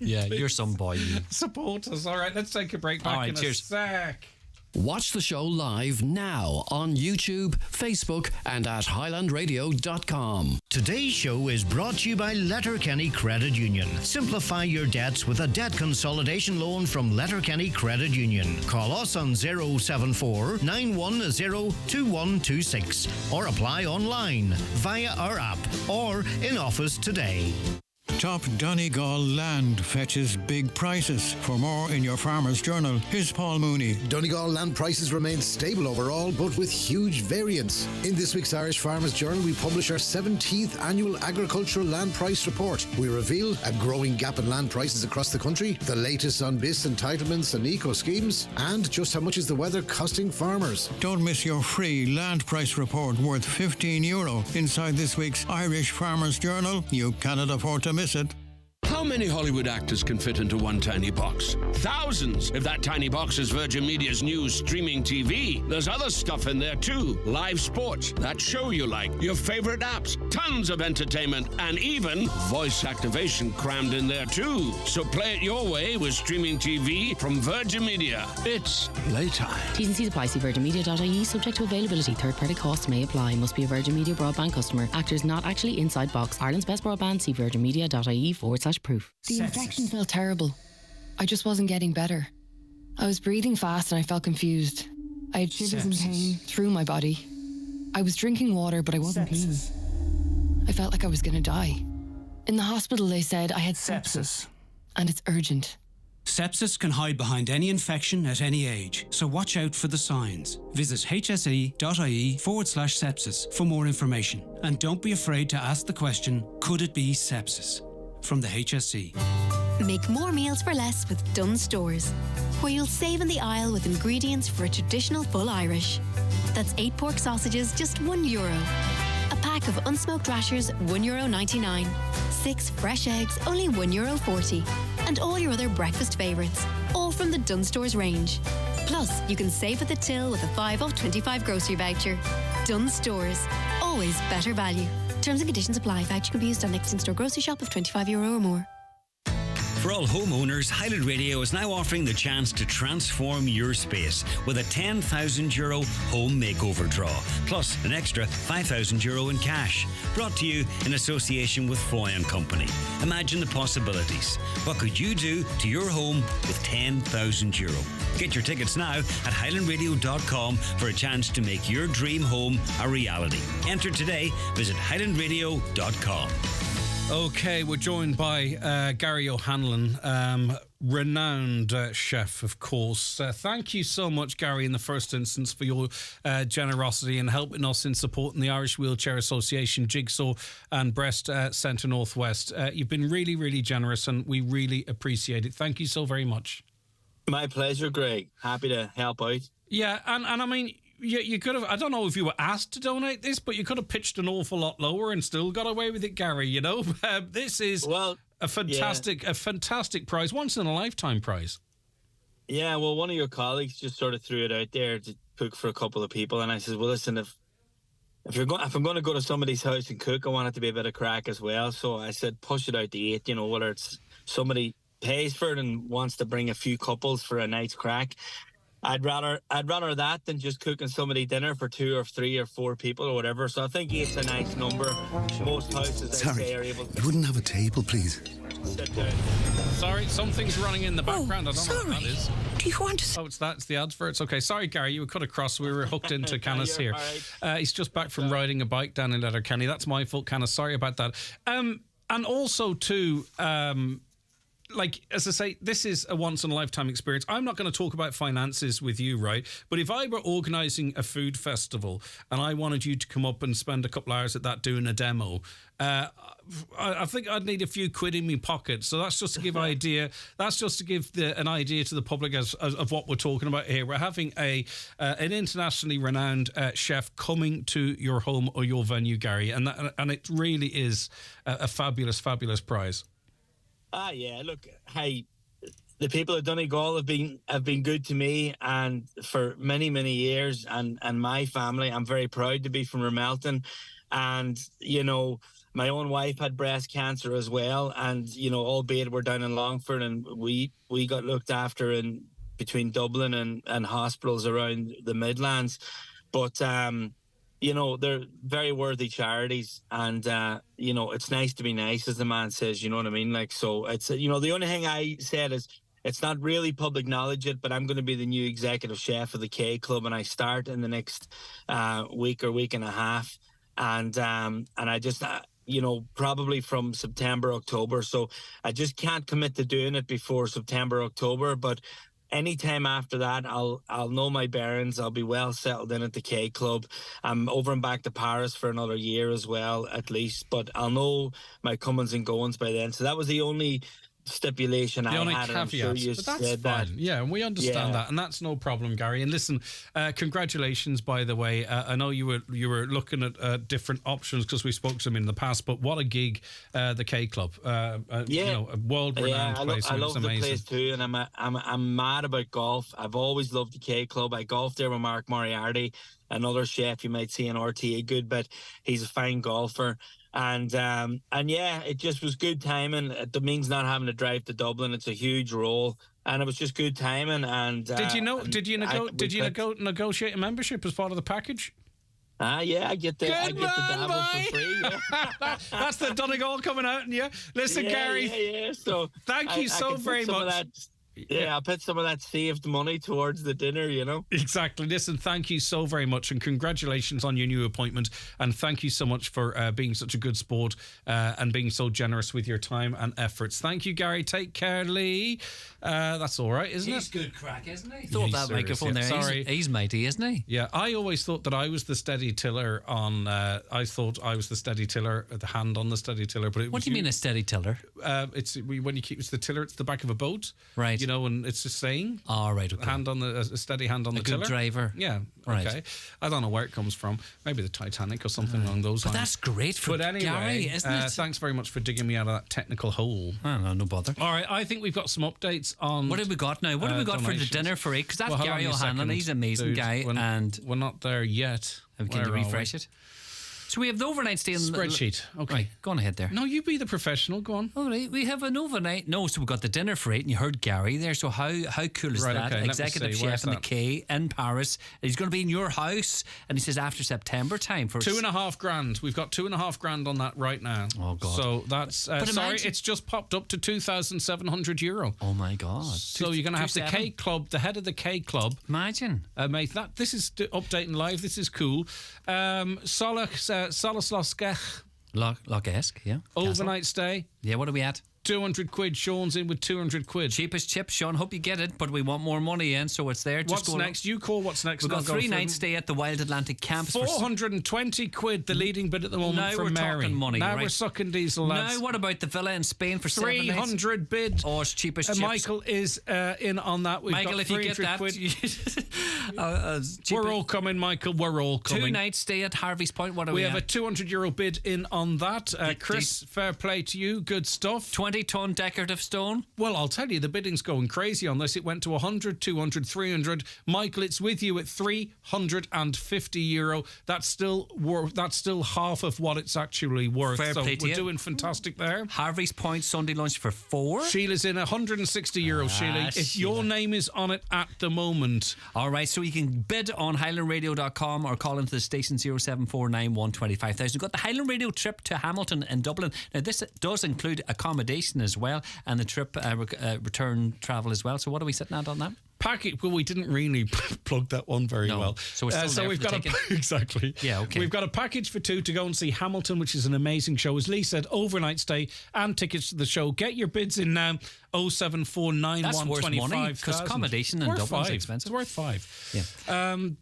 Yeah, you're some boy. You. Support us. All right, let's take a break. Back in a sec. Watch the show live now on YouTube, Facebook, and at highlandradio.com. Today's show is brought to you by Letterkenny Credit Union. Simplify your debts with a debt consolidation loan from Letterkenny Credit Union. Call us on 074 910 2126 or apply online via our app or in office today. Top Donegal land fetches big prices. For more in your Farmer's Journal, here's Paul Mooney. Donegal land prices remain stable overall, but with huge variance. In this week's Irish Farmer's Journal, we publish our 17th annual agricultural land price report. We reveal a growing gap in land prices across the country, the latest on BIS entitlements and eco schemes, and just how much is the weather costing farmers. Don't miss your free land price report worth €15 inside this week's Irish Farmer's Journal. You cannot afford to miss it. Come many Hollywood actors can fit into one tiny box? Thousands! If that tiny box is Virgin Media's new streaming TV, there's other stuff in there too. Live sports, that show you like, your favorite apps, tons of entertainment, and even voice activation crammed in there too. So play it your way with streaming TV from Virgin Media. It's playtime. T's and C's apply. See virginmedia.ie. Subject to availability. Third-party costs may apply. Must be a Virgin Media broadband customer. Actors not actually inside box. Ireland's best broadband. See virginmedia.ie/proof. The infection felt terrible. I just wasn't getting better. I was breathing fast and I felt confused. I had shivers and pain through my body. I was drinking water, but I wasn't clean. I felt like I was going to die. In the hospital, they said I had sepsis. And it's urgent. Sepsis can hide behind any infection at any age, so watch out for the signs. Visit hse.ie/sepsis for more information. And don't be afraid to ask the question, could it be sepsis? From the HSE. Make more meals for less with Dunnes Stores, where you'll save in the aisle with ingredients for a traditional full Irish. That's 8 pork sausages, just €1. A pack of unsmoked rashers, €1.99. 6 fresh eggs, only €1.40. And all your other breakfast favourites, all from the Dunnes Stores range. Plus, you can save at the till with a 5 off 25 grocery voucher. Dunnes Stores, always better value. Terms and conditions apply. Voucher can be used on next in-store grocery shop of €25 or more. For all homeowners, Highland Radio is now offering the chance to transform your space with a €10,000 home makeover draw, plus an extra €5,000 in cash. Brought to you in association with Foy & Company. Imagine the possibilities. What could you do to your home with €10,000? Get your tickets now at highlandradio.com for a chance to make your dream home a reality. Enter today. Visit highlandradio.com. Okay, we're joined by Gary O'Hanlon, renowned chef, of course. Thank you so much, Gary, in the first instance, for your generosity in helping us in supporting the Irish Wheelchair Association, Jigsaw and Breast Centre Northwest. You've been really, really generous and we really appreciate it. Thank you so very much. My pleasure, Greg. Happy to help out. Yeah, and I mean... You could have, I don't know if you were asked to donate this, but you could have pitched an awful lot lower and still got away with it, Gary, you know? This is a fantastic prize, once in a lifetime prize. Yeah, well, one of your colleagues just sort of threw it out there to cook for a couple of people. And I said, well, listen, if I'm going to go to somebody's house and cook, I want it to be a bit of crack as well. So I said, push it out to 8, you know, whether it's somebody pays for it and wants to bring a few couples for a night's crack. I'd rather that than just cooking somebody dinner for 2 or 3 or 4 people or whatever. So I think 8's a nice number. Most houses, I'd say, are able to... You wouldn't have a table, please? Sit down. Sorry, something's running in the background. I don't know what that is. Do you want to... Oh, it's the adverts. Okay, sorry, Gary, you were cut across. We were hooked into Canis here. Right. He's just back from riding a bike down in Letterkenny. That's my fault, Canis. Sorry about that. And also, too... like, as I say, this is a once-in-a-lifetime experience. I'm not going to talk about finances with you, right? But if I were organising a food festival and I wanted you to come up and spend a couple hours at that doing a demo, I think I'd need a few quid in my pocket. So that's just to give idea. That's just to give an idea to the public of what we're talking about here. We're having an internationally renowned chef coming to your home or your venue, Gary, and it really is a fabulous, fabulous prize. Yeah, look, hey, the people of Donegal have been good to me and for many, many years, and my family. I'm very proud to be from Ramelton, and you know, my own wife had breast cancer as well, and you know, albeit we're down in Longford, and we got looked after in between Dublin and hospitals around the Midlands, but you know, they're very worthy charities, and you know, it's nice to be nice, as the man says, you know what I mean? Like, so it's, you know, the only thing I said is it's not really public knowledge yet, but I'm going to be the new executive chef of the K Club, and I start in the next week or week and a half, and I just you know, probably from September, October, so I just can't commit to doing it before September, October, but anytime after that, I'll know my bearings. I'll be well settled in at the K Club. I'm over and back to Paris for another year as well, at least. But I'll know my comings and goings by then. So that was the only stipulation The I only had. I'm sure caveat, you but that's said fine. that. Yeah, and we understand that, and that's no problem, Gary. And listen, congratulations, by the way. I know you were looking at different options because we spoke to them in the past, but what a gig, the K Club. You know, a world-renowned place. I love the amazing. place too, and I'm mad about golf. I've always loved the K Club. I golfed there with Mark Moriarty, another chef you might see in RTA good, but he's a fine golfer. And yeah, it just was good timing. It means not having to drive to Dublin. It's a huge role, and it was just good timing. And did you negotiate a membership as part of the package? Yeah, I get the dabble for free. Yeah. That's the Donegal coming out, and listen, yeah, Gary. Yeah. So thank you so very much. Yeah, I'll put some of that saved money towards the dinner, you know. Exactly. Listen, thank you so very much, and congratulations on your new appointment, and thank you so much for being such a good sport and being so generous with your time and efforts. Thank you, Gary. Take care, Lee. That's all right, isn't He's it? good crack, isn't he? Thought that microphone there. Sorry. He's mighty, isn't he? Yeah, I always thought that I was the steady tiller on. I thought I was the steady tiller, the hand on the steady tiller. But what do you mean a steady tiller? It's when you keep it's the tiller. It's the back of a boat, right? You know, and it's just saying. Oh, right. Okay. Hand on a steady hand on the tiller. A good driver. Yeah. Right. Okay. I don't know where it comes from. Maybe the Titanic or something along those lines. But that's great for Gary, isn't it? Thanks very much for digging me out of that technical hole. No bother. All right, I think we've got some updates on. What have we got now? What have we got for the dinner for 8? Because that's Gary O'Hanlon. He's an amazing guy, and we're not there yet. Can you refresh it? So we have the overnight stay in spreadsheet. Okay, right, go on ahead there. No, you be the professional. Go on. All right, we have an overnight. No, so we got the dinner for 8, and you heard Gary there. So how cool is that? Okay, Executive chef in the K in Paris. He's going to be in your house, and he says after September time for $2,500 grand. We've got $2,500 on that right now. Oh God! So that's sorry, it's just popped up to €2,700. Oh my God! So you're going to have the K Club, the head of the K Club. Imagine, mate. This is updating live. This is cool. Solasloskech. Lock-esque, yeah. Overnight stay. Yeah, what are we at? £200. Sean's in with £200. Cheapest chip, Sean. Hope you get it, but we want more money in, so it's there. What's next? You call what's next. We've got 3 nights stay at the Wild Atlantic Campus. £420, the leading bid at the moment. Now from we're Mary. talking money. Now right? we're sucking diesel, lads. Now what about the villa in Spain for 7 nights? $300 bid. Oh, it's cheapest chips. Michael is in on that. We've Michael, got if you get that, we're all coming, Michael. We're all coming. 2 nights stay at Harvey's Point. What are we have at? a €200 bid in on that. Chris, fair play to you. Good stuff. 20-ton decorative stone. Well, I'll tell you, the bidding's going crazy on this. It went to 100, 200, 300. Michael, it's with you at €350. That's still half of what it's actually worth. Fair play to we're you. doing fantastic there. Harvey's Point Sunday lunch for 4. Sheila's in €160, Sheila. If your name is on it at the moment. All right, so you can bid on highlandradio.com or call into the station 0749 125,000. We've got the Highland Radio trip to Hamilton in Dublin. Now, this does include accommodation as well, and the trip return travel as well. So what are we sitting at on that? Package. Well, we didn't really plug that one very well. So it's still we've got exactly. Yeah, okay. We've got a package for 2 to go and see Hamilton, which is an amazing show. As Lee said, overnight stay and tickets to the show. Get your bids in now. 07491 That's worth money because accommodation in Dublin's expensive. It's worth 5. Yeah.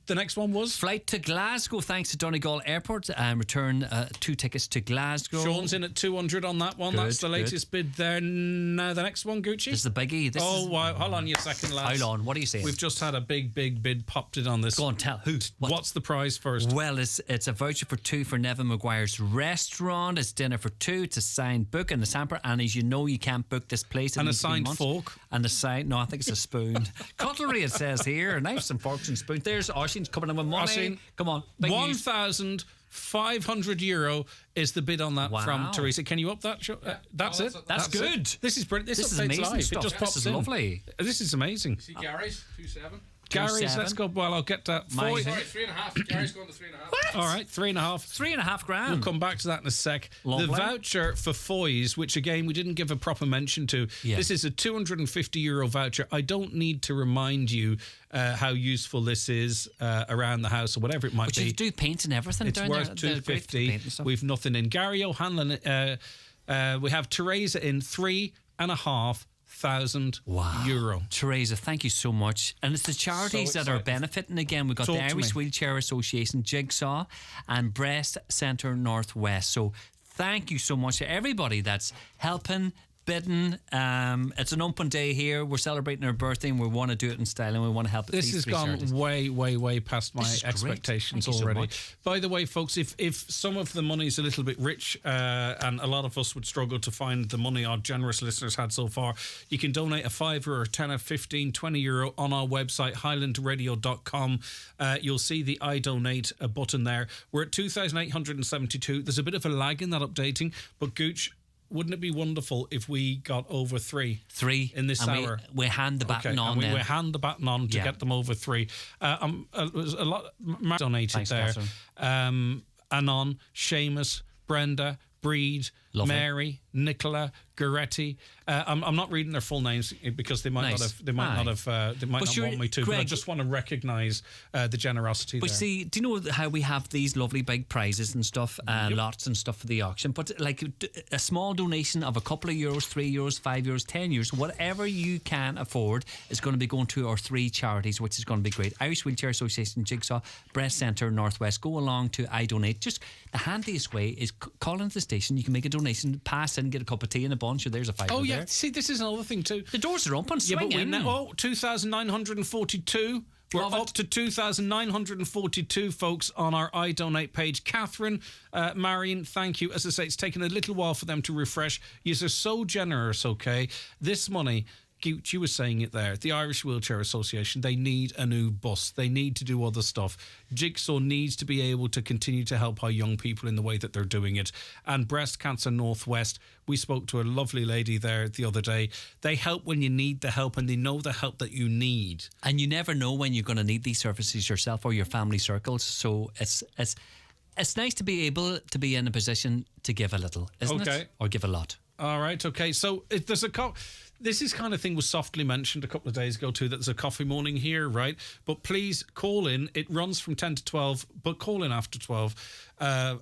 The next one was flight to Glasgow, thanks to Donegal Airport, and return 2 tickets to Glasgow. Sean's in at 200 on that one. Good, that's the latest bid there. Now the next one, Gucci. This is the biggie. Wow! Hold on, a second, lads. Hold on. What are you saying? We've just had a big bid popped in on this. Go on, tell who. What's the prize first? Well, it's a voucher for 2 for Nevin Maguire's restaurant. It's dinner for 2. It's a signed book and a samper. And as you know, you can't book this place. And a signed fork. And a sign. No, I think it's a spoon. Cutlery, it says here. Knives and forks and spoons. There's Oisin's coming in with money. Oisin, come on. €1,500 is the bid on that from Teresa. Can you up that? That's it. That's good. It. This is brilliant. This is amazing live. stuff. It just pops this is in. Lovely. This is amazing. See Gary's 2.7. Gary's, let's go. Well, I'll get that. Sorry, 3.5. Gary's going to 3.5. What? All right, 3.5. £3.5 We'll come back to that in a sec. Lovely. The voucher for Foy's, which again we didn't give a proper mention to. Yeah. This is a €250 voucher. I don't need to remind you how useful this is around the house or whatever it might be. But you do paint and everything. It's down worth there. $250. We've nothing in. Gary O'Hanlon. We have Teresa in €3,500. Wow. Teresa, thank you so much. And it's the charities that are benefiting again. We've got the Irish Wheelchair Association, Jigsaw, and Breast Centre Northwest. So thank you so much to everybody that's helping bidding. It's an open day here. We're celebrating our birthday and we want to do it in style and we want to help. This has gone way past my expectations already. By the way, folks, if some of the money's a little bit rich and a lot of us would struggle to find the money our generous listeners had so far, you can donate a £5 or a £10, 15, 20 euro on our website, highlandradio.com. You'll see the I Donate button there. We're at 2,872. There's a bit of a lag in that updating, but Gooch, wouldn't it be wonderful if we got over three in this hour? We hand the baton on. We hand the baton on to get them over 3. There's a lot donated. Thanks, there. Anon, Seamus, Brenda, Breed, Lovely. Mary, Nicola, Goretti. I'm not reading their full names because they might not want me to. Greg, but I just want to recognise the generosity. But there. see, do you know how we have these lovely big prizes and stuff, lots and stuff for the auction? But like a small donation of a couple of euros, €3, €5, €10, whatever you can afford is going to be going to our 3 charities, which is going to be great. Irish Wheelchair Association, Jigsaw, Breast Centre, Northwest. Go along to I Donate. Just the handiest way is call into the station. You can make a donation, pass in, get a cup of tea and a bunch. There's a £5. Oh yeah, there. See, this is another thing too. The doors are open. Swing in. 2,942. We're up to 2,942 folks on our I Donate page. Catherine, Marion, thank you. As I say, it's taken a little while for them to refresh. You are so generous, okay? This money, you were saying it there, the Irish Wheelchair Association, they need a new bus. They need to do other stuff. Jigsaw needs to be able to continue to help our young people in the way that they're doing it. And Breast Cancer Northwest, we spoke to a lovely lady there the other day. They help when you need the help and they know the help that you need. And you never know when you're going to need these services yourself or your family circles. So it's nice to be able to be in a position to give a little, isn't it? Or give a lot. All right, okay. So there's this is kind of thing was softly mentioned a couple of days ago too, that there's a coffee morning here, right? But please call in. It runs from 10 to 12, but call in after 12. Run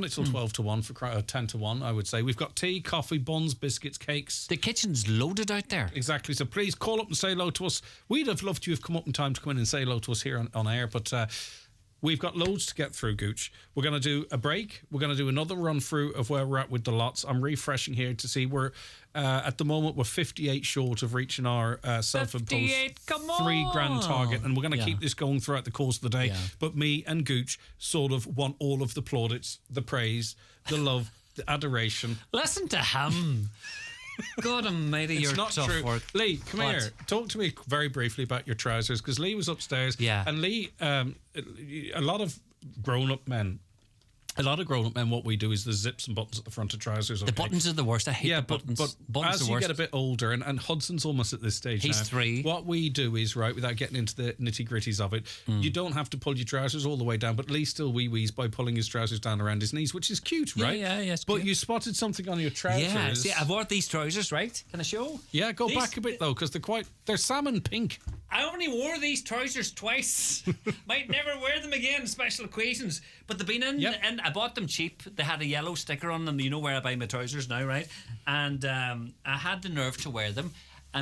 it till 12 to 1 for 10 to 1, I would say. We've got tea, coffee, buns, biscuits, cakes. The kitchen's loaded out there. Exactly. So please call up and say hello to us. We'd have loved you to have come up in time to come in and say hello to us here on air, but we've got loads to get through, Gooch. We're going to do a break. We're going to do another run through of where we're at with the lots. I'm refreshing here to see we're at the moment we're 58 short of reaching our self-imposed £3,000 target, and we're going to keep this going throughout the course of the day. But me and Gooch sort of want all of the plaudits, the praise, the love, the adoration. Listen to him. God almighty, you're not tough true. work. Lee, come here. Talk to me very briefly about your trousers, because Lee was upstairs. Yeah. And Lee, a lot of grown-up men, what we do is the zips and buttons at the front of trousers. Okay? The buttons are the worst. I hate the buttons. But buttons as you get a bit older, and Hudson's almost at this stage He's now, 3. what we do is, right, without getting into the nitty-gritties of it, you don't have to pull your trousers all the way down, but Lee still wee-wees by pulling his trousers down around his knees, which is cute, right? Yeah, but you spotted something on your trousers. Yeah, see, I've worn these trousers, right? Can I show? Yeah, go back a bit, though, because they're salmon pink. I only wore these trousers twice. Might never wear them again on special occasions. But they've been in, and I bought them cheap. They had a yellow sticker on them. You know where I buy my trousers now, right? And I had the nerve to wear them.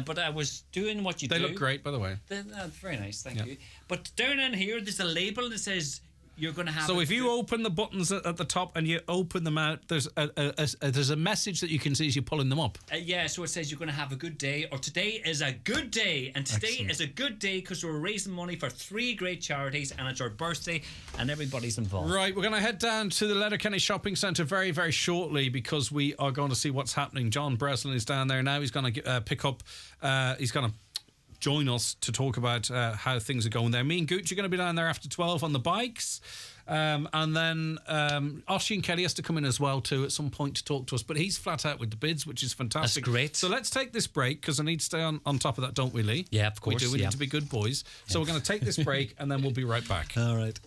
But I was doing what you do. They look great, by the way. Very nice, thank you. But down in here, there's a label that says you're going to have... So if you open the buttons at the top and you open them out, there's a message that you can see as you're pulling them up. So it says you're going to have a good day, or today is a good day. And today is a good day because we're raising money for 3 great charities and it's our birthday and everybody's involved. Right, we're going to head down to the Letterkenny Shopping Centre very, very shortly because we are going to see what's happening. John Breslin is down there now. He's going to pick up... he's going to join us to talk about how things are going there. Me and Gooch are going to be down there after 12 on the bikes. And then Oisin Kelly has to come in as well too at some point to talk to us, but he's flat out with the bids, which is fantastic. That's great. So let's take this break because I need to stay on top of that, don't we, Lee? Yeah, of course. We do. We need to be good boys. So we're going to take this break and then we'll be right back. All right.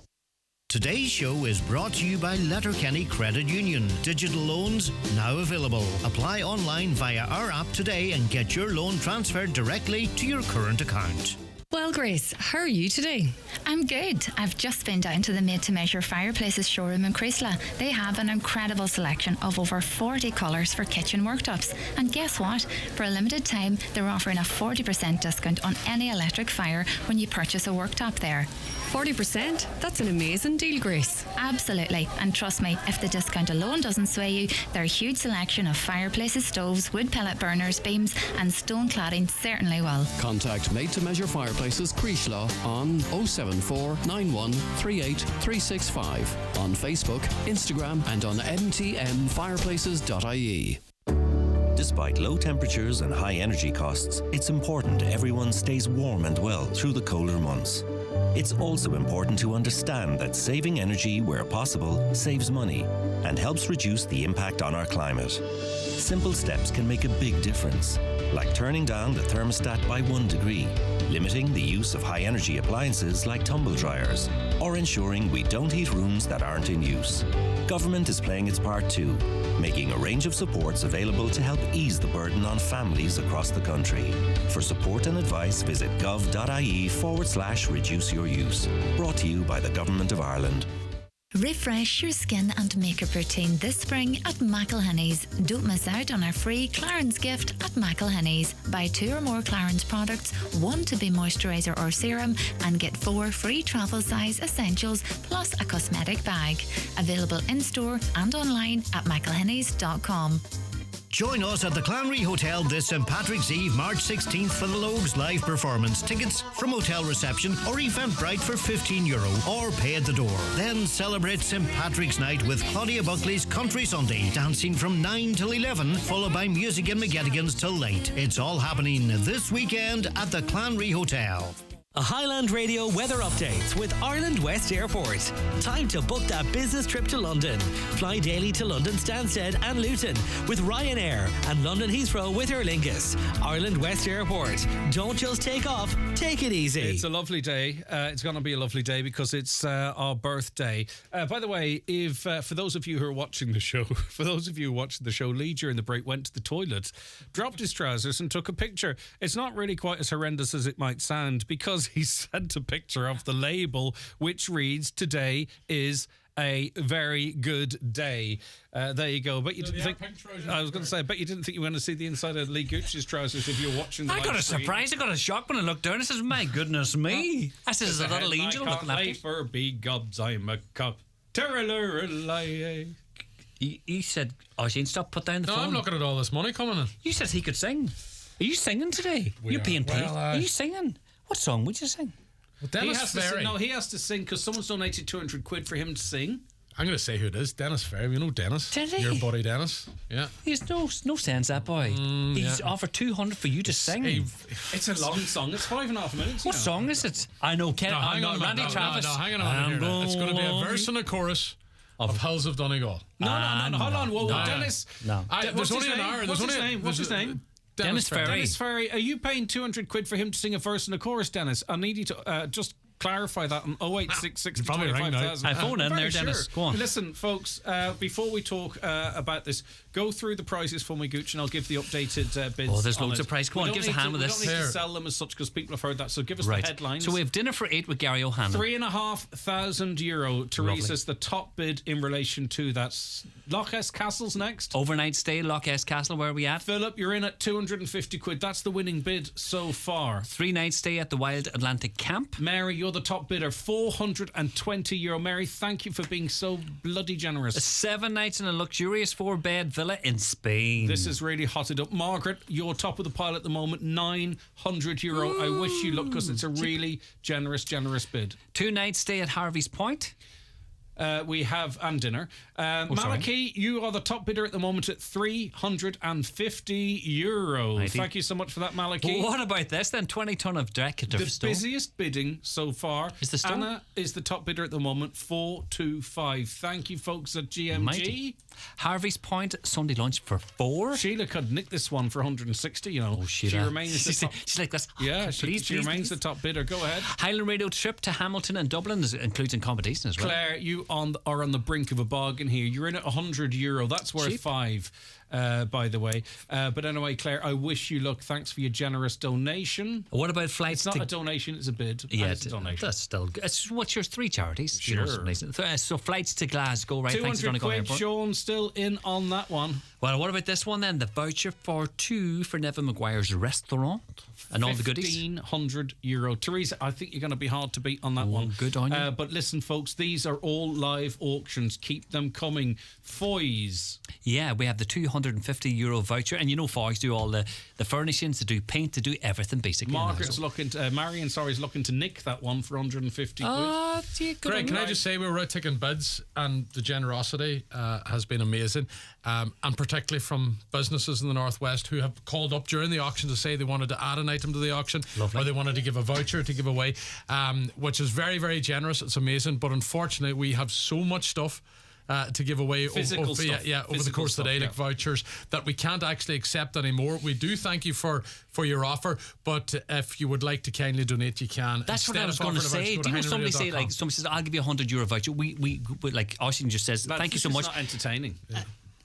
Today's show is brought to you by Letterkenny Credit Union. Digital loans now available. Apply online via our app today and get your loan transferred directly to your current account. Well, Grace, how are you today? I'm good. I've just been down to the Made to Measure Fireplaces showroom in Creasla. They have an incredible selection of over 40 colours for kitchen worktops. And guess what? For a limited time, they're offering a 40% discount on any electric fire when you purchase a worktop there. 40%? That's an amazing deal, Grace. Absolutely. And trust me, if the discount alone doesn't sway you, their huge selection of fireplaces, stoves, wood pellet burners, beams and stone cladding certainly will. Contact Made to Measure Fireplaces Creasla on 074 91 38 365 on Facebook, Instagram and on ntmfireplaces.ie. Despite low temperatures and high energy costs, it's important everyone stays warm and well through the colder months. It's also important to understand that saving energy where possible saves money and helps reduce the impact on our climate. Simple steps can make a big difference, like turning down the thermostat by 1 degree, limiting the use of high-energy appliances like tumble dryers, or ensuring we don't heat rooms that aren't in use. Government is playing its part too, making a range of supports available to help ease the burden on families across the country. For support and advice, visit gov.ie/reduce your use. Brought to you by the Government of Ireland. Refresh your skin and makeup routine this spring at McElhinney's. Don't miss out on our free Clarins gift at McElhinney's. Buy 2 or more Clarins products, 1 to be moisturiser or serum, and get 4 free travel size essentials plus a cosmetic bag. Available in store and online at mcelhinney's.com. Join us at the Clanry Hotel this St. Patrick's Eve, March 16th for the Logues live performance. Tickets from hotel reception or Eventbrite for €15 or pay at the door. Then celebrate St. Patrick's Night with Claudia Buckley's Country Sunday, dancing from 9 till 11, followed by music in McGettigan's till late. It's all happening this weekend at the Clanry Hotel. A Highland Radio weather update with Ireland West Airport. Time to book that business trip to London. Fly daily to London Stansted and Luton with Ryanair and London Heathrow with Aer Lingus. Ireland West Airport. Don't just take off, take it easy. It's a lovely day. It's going to be a lovely day because it's our birthday. By the way, if for those of you who are watching the show, Lee during the break went to the toilet, dropped his trousers and took a picture. It's not really quite as horrendous as it might sound because he sent a picture of the label which reads, "Today is a very good day." There you go. But you didn't think... I was going to say, I bet you didn't think you were going to see the inside of Lee Gooch's trousers if you were watching the I got a stream. surprise. I got a shock when I looked down. I says, my goodness me. I says, a little angel looking at me. For big gobs, I'm a cop. He said, Shane, stop, put down the phone. I'm looking at all this money coming in. You said he could sing. Are you singing today? You're being paid. Are you singing? What song would you sing? Well, Dennis Ferry. He has to sing because someone's donated 200 quid for him to sing. I'm going to say who it is. Dennis Ferry. You know Dennis. Did he? Your buddy Dennis. Yeah. He's no sense, that boy. He's offered 200 for you to sing. It's a long song. It's 5.5 minutes. What song is it? I know. Hang on, Randy Travis. No, hang on. It's going to be a verse and a chorus of Hells of Donegal. No. Hold on. Whoa, Dennis. No. What's his name? What's his name? Dennis Ferry. Dennis Ferry. Are you paying 200 quid for him to sing a verse and a chorus, Dennis? I need you to just clarify that on 08660 25,000. I phone in there, Dennis. Sure. Go on. Listen, folks, before we talk about this, go through the prices for me, Gooch, and I'll give the updated bids. Oh, there's loads of price. Come on, give us a hand with this. We don't need to sell them as such because people have heard that, so give us the headlines. So we have dinner for 8 with Gary O'Hanlon. €3,500. Teresa's the top bid in relation to that. Loch S Castle's next. Overnight stay, Loch S Castle, where are we at? Philip, you're in at 250 quid. That's the winning bid so far. 3-night stay at the Wild Atlantic Camp. Mary, you're the top bidder. €420. Mary, thank you for being so bloody generous. 7 nights in a luxurious 4-bed villa in Spain. This is really hotted up. Margaret, you're top of the pile at the moment. €900. I wish you luck because it's a really generous bid. 2-night stay at Harvey's Point. We have and dinner. Malachi, you are the top bidder at the moment at €350. Thank you so much for that, Malachi. Well, what about this then? 20 ton of decorative stone. The busiest bidding so far is the stone. Anna is the top bidder at the moment, 425. Thank you, folks at GMG. Mighty. Harvey's Point Sunday lunch for 4. Sheila could nick this one for 160. You know, Sheila. She remains the top. She's like this. Yeah, please, she remains the top bidder. Go ahead. Highland Radio trip to Hamilton and Dublin includes accommodation as well. Claire, you are on the brink of a bargain here. You're in at €100. That's worth cheap. 5. by the way. But anyway, Claire, I wish you luck. Thanks for your generous donation. What about flights? It's not a donation, it's a bid. Yeah, it's a donation. That's still good. What's yours? 3 charities? Sure. So flights to Glasgow, right? Thanks to 200 Donegal quid, Airport. Sean, still in on that one. Well, what about this one then? The voucher for 2 for Neville Maguire's restaurant and all the goodies. €1,500. Teresa, I think you're going to be hard to beat on that one. Good on you. But listen, folks, these are all live auctions. Keep them coming. Foy's. Yeah, we have the €250 voucher, and you know Foy's do all the furnishings, they do paint, they do everything basically. Margaret's looking to, Marion, is looking to nick that one for 150 quid. Greg, can I just say we were out taking bids, and the generosity has been amazing, and particularly from businesses in the Northwest who have called up during the auction to say they wanted to add an item to the auction. Lovely. Or they wanted to give a voucher to give away, which is very, very generous. It's amazing, but unfortunately we have so much stuff to give away over the course of the day, like vouchers, that we can't actually accept anymore. We do thank you for your offer, but if you would like to kindly donate, you can. That's what I was going to say. Do you know somebody say, like, somebody says, I'll give you €100 voucher. We like, Oisin just says, thank you so much. It's not entertaining.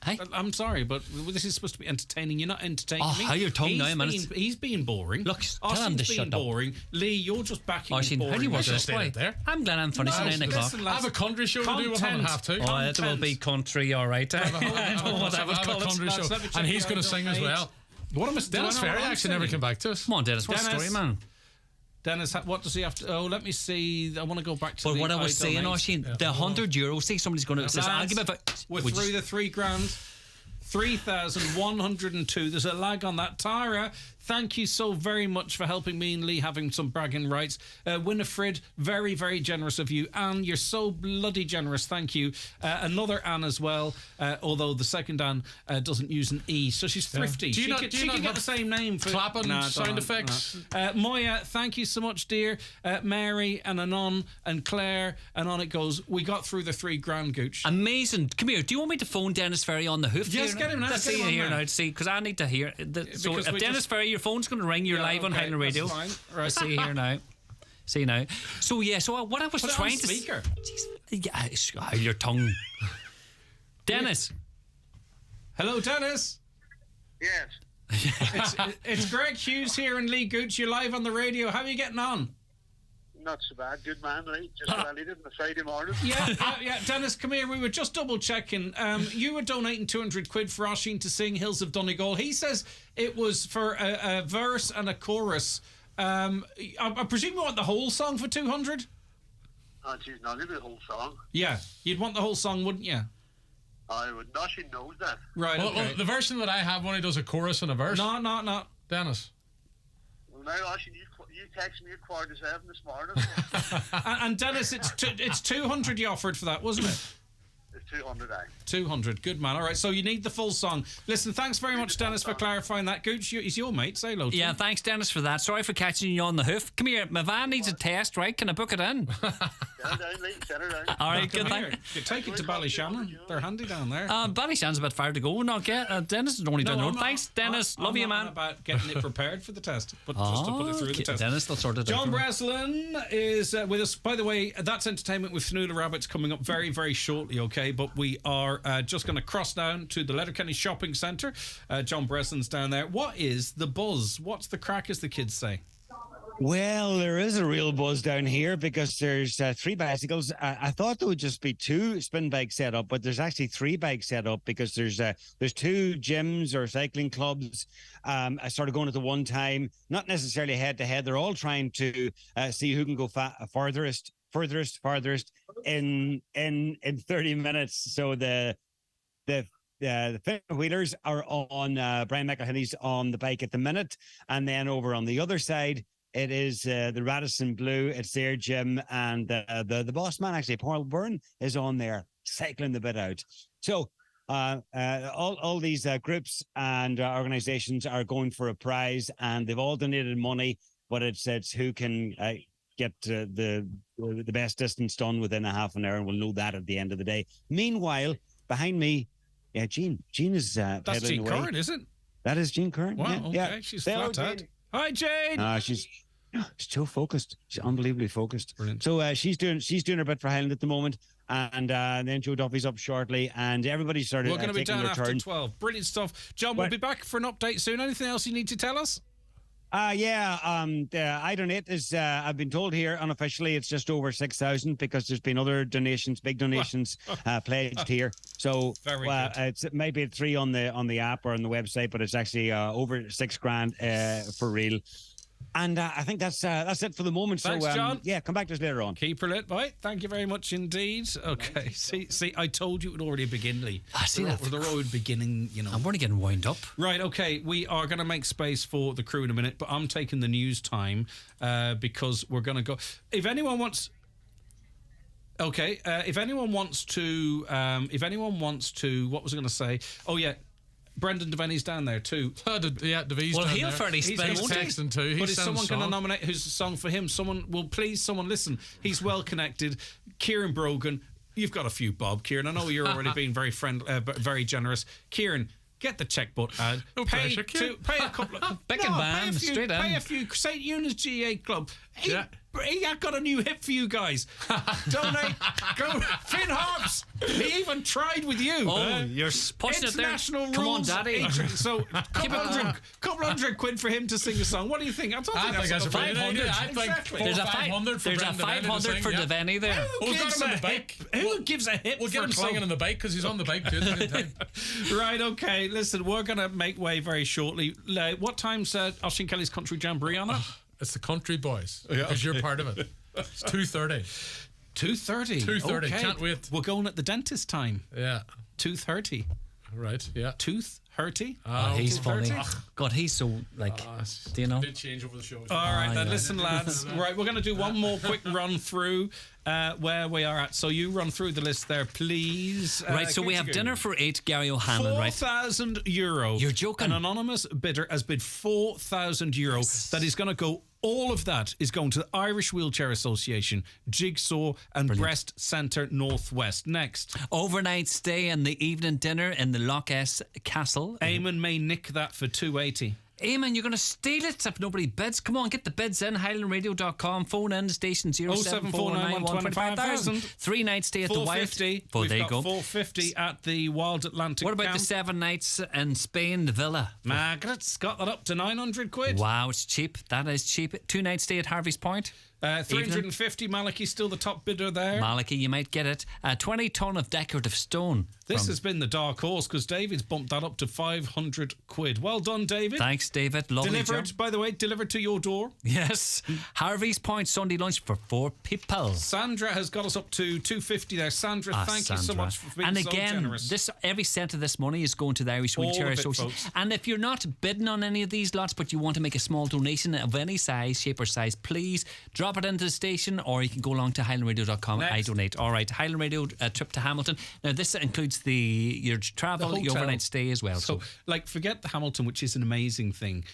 Hey? I'm sorry, but this is supposed to be entertaining. You're not entertaining me. How your tongue now, man. He's being boring. Look, tell him to shut up. Boring. Lee, you're just backing Oisin, boring. how do you want Just stay there. I'm glad I'm finishing 9 o'clock. I have a country show to do. We'll have to. Oh, it will be country, all right. I have a country show, and he's going to sing as well. Dennis Ferry actually never came back to us. Come on, Dennis. What's the story, man? Dennis, what does he have to... Oh, let me see. I want to go back to But what I was saying, Oisin, the €100, see somebody's going to... Says, I'll give it... We're through the $3,000. 3,102. There's a lag on that. Tara, thank you so very much for helping me and Lee having some bragging rights. Winifred, very, very generous of you. Anne, you're so bloody generous. Thank you. Another Anne as well, although the second Anne doesn't use an E, so she's thrifty. She can get the same name for clapping sound effects. Moya, thank you so much, dear. Mary and Anon and Claire, and on it goes. We got through the $3,000, Gooch. Amazing. Come here. Do you want me to phone Dennis Ferry on the hoof? Yes, get him now. Let's see him here now. See, because I need to hear. So if Dennis Ferry, your phone's going to ring. You're live on Highland Radio. Right. Let's see here now. See now. So yeah. So what I was trying to speaker. Yeah, your tongue. Dennis. Hello, Dennis. Yes. It's Greg Hughes here and Lee Gooch. You're live on the radio. How are you getting on? Not so bad. Good man, Lee. Just well needed on a Friday morning. Yeah. Dennis, come here. We were just double checking. You were donating 200 quid for Oisin to sing Hills of Donegal. He says it was for a verse and a chorus. I presume you want the whole song for 200? Oh, geez, no, maybe the whole song. Yeah, you'd want the whole song, wouldn't you? I would. Oisin knows that. Right. Well, the version that I have only does a chorus and a verse. No. Dennis. Well, now, Oisin, you texted me at 7:15 this morning. And Dennis, it's 200 you offered for that, wasn't it? It's 200, 200, good man. All right, so you need the full song. Listen, thanks very much, Dennis, for clarifying that. Gooch, he's your mate. Say hello to him. Thanks, Dennis, for that. Sorry for catching you on the hoof. Come here, my van needs a test, right? Can I book it in? Settle down, Lee. Settle down. All right, good. You take it to Ballyshannon. They're handy down there. Ballyshan's about far to go. Not get. Dennis is only down the road. Thanks, Dennis. Love you, man. I'm about getting it prepared for the test, but just to put it through the test. Dennis, they'll sort it out. John Breslin is with us. By the way, that's entertainment with Fionnuala Rabbits coming up very, very shortly, okay? But we are just going to cross down to the Letterkenny Shopping Centre. John Breslin's down there. What is the buzz? What's the crack, as the kids say? Well, there is a real buzz down here because there's 3 bicycles. I thought there would just be 2 spin bikes set up, but there's actually 3 bikes set up because there's 2 gyms or cycling clubs sort of going at the one time, not necessarily head to head. They're all trying to see who can go farthest in 30 minutes. So the wheelers are on Brian McElhinney's on the bike at the minute, and then over on the other side it is the Radisson Blue. It's their gym, and the boss man, actually, Paul Byrne, is on there cycling the bit out. So all these groups and organizations are going for a prize, and they've all donated money, but it's who can get the best distance done within a half an hour, and we'll know that at the end of the day. Meanwhile, behind me, Jean is that's Jean Curran, is it? That is Jean Curran. Wow, yeah. okay. She's flat out. Hi, Jane. She's She's so focused. She's unbelievably focused. Brilliant. So she's doing her bit for Highland at the moment, and then Joe Duffy's up shortly, and everybody started. We're going to be taking down their after turn. 12. Brilliant stuff, John. We'll be back for an update soon. Anything else you need to tell us? The I Donate is, I've been told here unofficially, it's just over 6,000 because there's been other donations, big donations pledged here. So it's maybe 3 on the app or on the website, but it's actually over $6,000 for real. And I think that's it for the moment. Thanks, so John. Yeah, come back to us later on. Keep her lit, bye. Thank you very much indeed. Okay, see, I told you it would already begin, Lee. I see that. The road beginning, I'm already getting wound up. Right, okay, we are going to make space for the crew in a minute, but I'm taking the news time because we're going to go. If anyone wants to, what was I going to say? Oh yeah. Brendan Devaney's down there too. Devaney's well, down he'll there. fairly spend. He's texting too. But is someone going to nominate who's a song for him? Someone listen. He's well connected. Kieran Brogan, you've got a few bob, Kieran. I know you're already being very but very generous. Kieran, get the checkbook ad. No pressure, Kieran. Pay a couple of pay a few St. Eunice GA Club. He got a new hit for you guys. Donate. Go. Finn Harps. He even tried with you. Oh, you're pushing it there. International rules. Come on, Daddy. So, couple hundred quid for him to sing a song. What do you think? I think that's 500. I think exactly. There's a 500 for There's a 500 for Devaney there. Who gives a hit We'll get him singing on the bike because he's on the bike too at the same time. Right, okay. Listen, we're going to make way very shortly. What time's Oisin Kelly's Country Jamboree on it? It's the Country Boys because you're part of it. It's 2:30. 2:30. 2:30. Okay. Can't wait. We're going at the dentist time. Yeah. 2:30. Right. Yeah. Tooth hurty. He's funny. God, he's so do you know? Did change over the show. All right, then listen, lads. Right, we're going to do one more quick run through where we are at. So you run through the list there, please. Right, so we have dinner for 8, Gary O'Hanlon, right? €4,000. You're joking. An anonymous bidder has bid €4,000. Yes. That is going to go. All of that is going to the Irish Wheelchair Association, Jigsaw and Breast Centre Northwest. Next. Overnight stay and the evening dinner in the Loch S Castle. Eamon may nick that for $280. Eamon, you're going to steal it if nobody bids. Come on, get the bids in. HighlandRadio.com. Phone in the station 0749125,000. 3 nights stay at the Wild. We've there you got go. $450 at the Wild Atlantic. What about Camp? the 7 nights in Spain, the Villa? Margaret's got that up to £900. Wow, it's cheap. That is cheap. 2 nights stay at Harvey's Point. 350. Malachi's still the top bidder there. Malachi, you might get it. 20 ton of decorative stone. This has been the dark horse because David's bumped that up to £500. Well done, David. Thanks, David. Lovely delivered, job. By the way, delivered to your door. Yes. Harvey's Point Sunday lunch for 4 people. Sandra has got us up to $250 there. Sandra, thank you so much for being and so again, generous. Every cent of this money is going to the Irish Wheelchair Association. And if you're not bidding on any of these lots, but you want to make a small donation of any size, shape or size, please drop it into the station, or you can go along to HighlandRadio.com. I donate. All right, Highland Radio trip to Hamilton. Now this includes your travel, your overnight stay as well. So, forget the Hamilton, which is an amazing thing.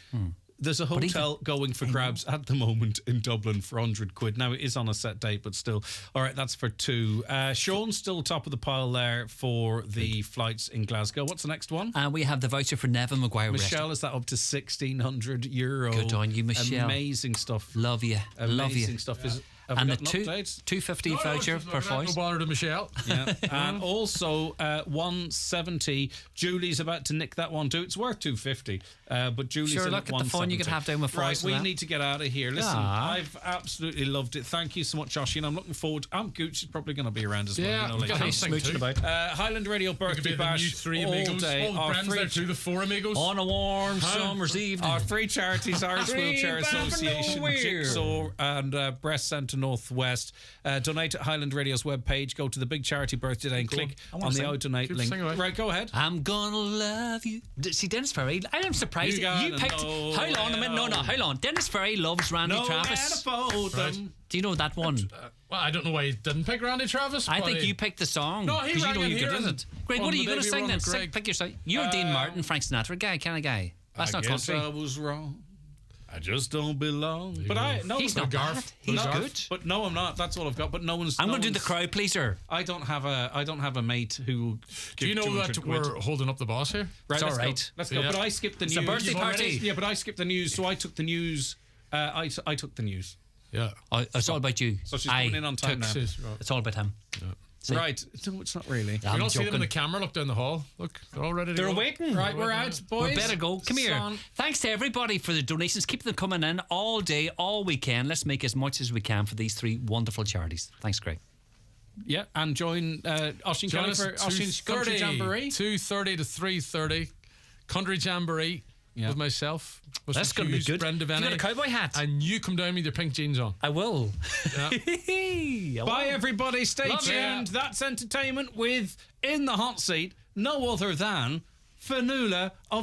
There's a hotel going for grabs at the moment in Dublin for £100. Now it is on a set date, but still. All right, that's for 2. Sean's still top of the pile there for the flights in Glasgow. What's the next one? We have the voucher for Nevin Maguire. Michelle is that up to €1,600. Good on you, Michelle. Amazing stuff. Love you. Love you. Amazing stuff. And the $250 voucher for voice. No bother to Michelle. Yeah. And also $170. Julie's about to nick that one too. It's worth $250. But Julie's sure, in look at at the fun you could have down with voice. Right, we need to get out of here. Listen, I've absolutely loved it. Thank you so much, Josh. And I'm looking forward. Gooch is probably going to be around as well. Yeah, smooching about. Highland Radio birthday bash three all amigos. day. Our friends there too, the 4 amigos. On a warm summer's evening. Our 3 charities: Irish Wheelchair Association, Jigsaw, and Breast Centre Northwest. Donate at Highland Radio's webpage. Go to the big charity birthday day and click on the donate link. Right, go ahead. I'm gonna love you. See, Dennis Ferry, I am surprised you picked. How long? How long? Dennis Ferry loves Randy Travis. Right. Do you know that one? Well, I don't know why he didn't pick Randy Travis. I think you picked the song. No, he rang you know in you here. could it. Greg, what are you going to sing then? Pick your song. You're Dean Martin, Frank Sinatra guy, kind of guy. That's not country. I was wrong. I just don't belong. He's not Garth. He's good. But no, I'm not. That's all I've got. But no one's. I'm going to do the crowd pleaser. I don't have a mate who will give. Do you know that we're holding up the boss here? Right, it's all right. Let's go. Yeah. But I skipped the news. It's a birthday party. Yeah, but I skipped the news, so I took the news I took the news. Yeah. It's all about you. So she's coming in on time now. It's all about him. Yeah. Right. No, it's not really. You don't see them in the camera. Look down the hall. Look, they're all ready to They're go. waiting. Right, we're out, boys. We better go. Come here. Thanks to everybody for the donations. Keep them coming in all day, all weekend. Let's make as much as we can for these 3 wonderful charities. Thanks, Greg. Yeah, and join Oisin Kelly for Oisin's Country Jamboree. 2:30 to 3:30. Country Jamboree with myself. That's going to be good. Brenda Venny. You got a cowboy hat. And you come down with your pink jeans on. I will. Yeah. Bye, everybody. Stay Love tuned. you. That's entertainment with, in the hot seat, no other than Fanula of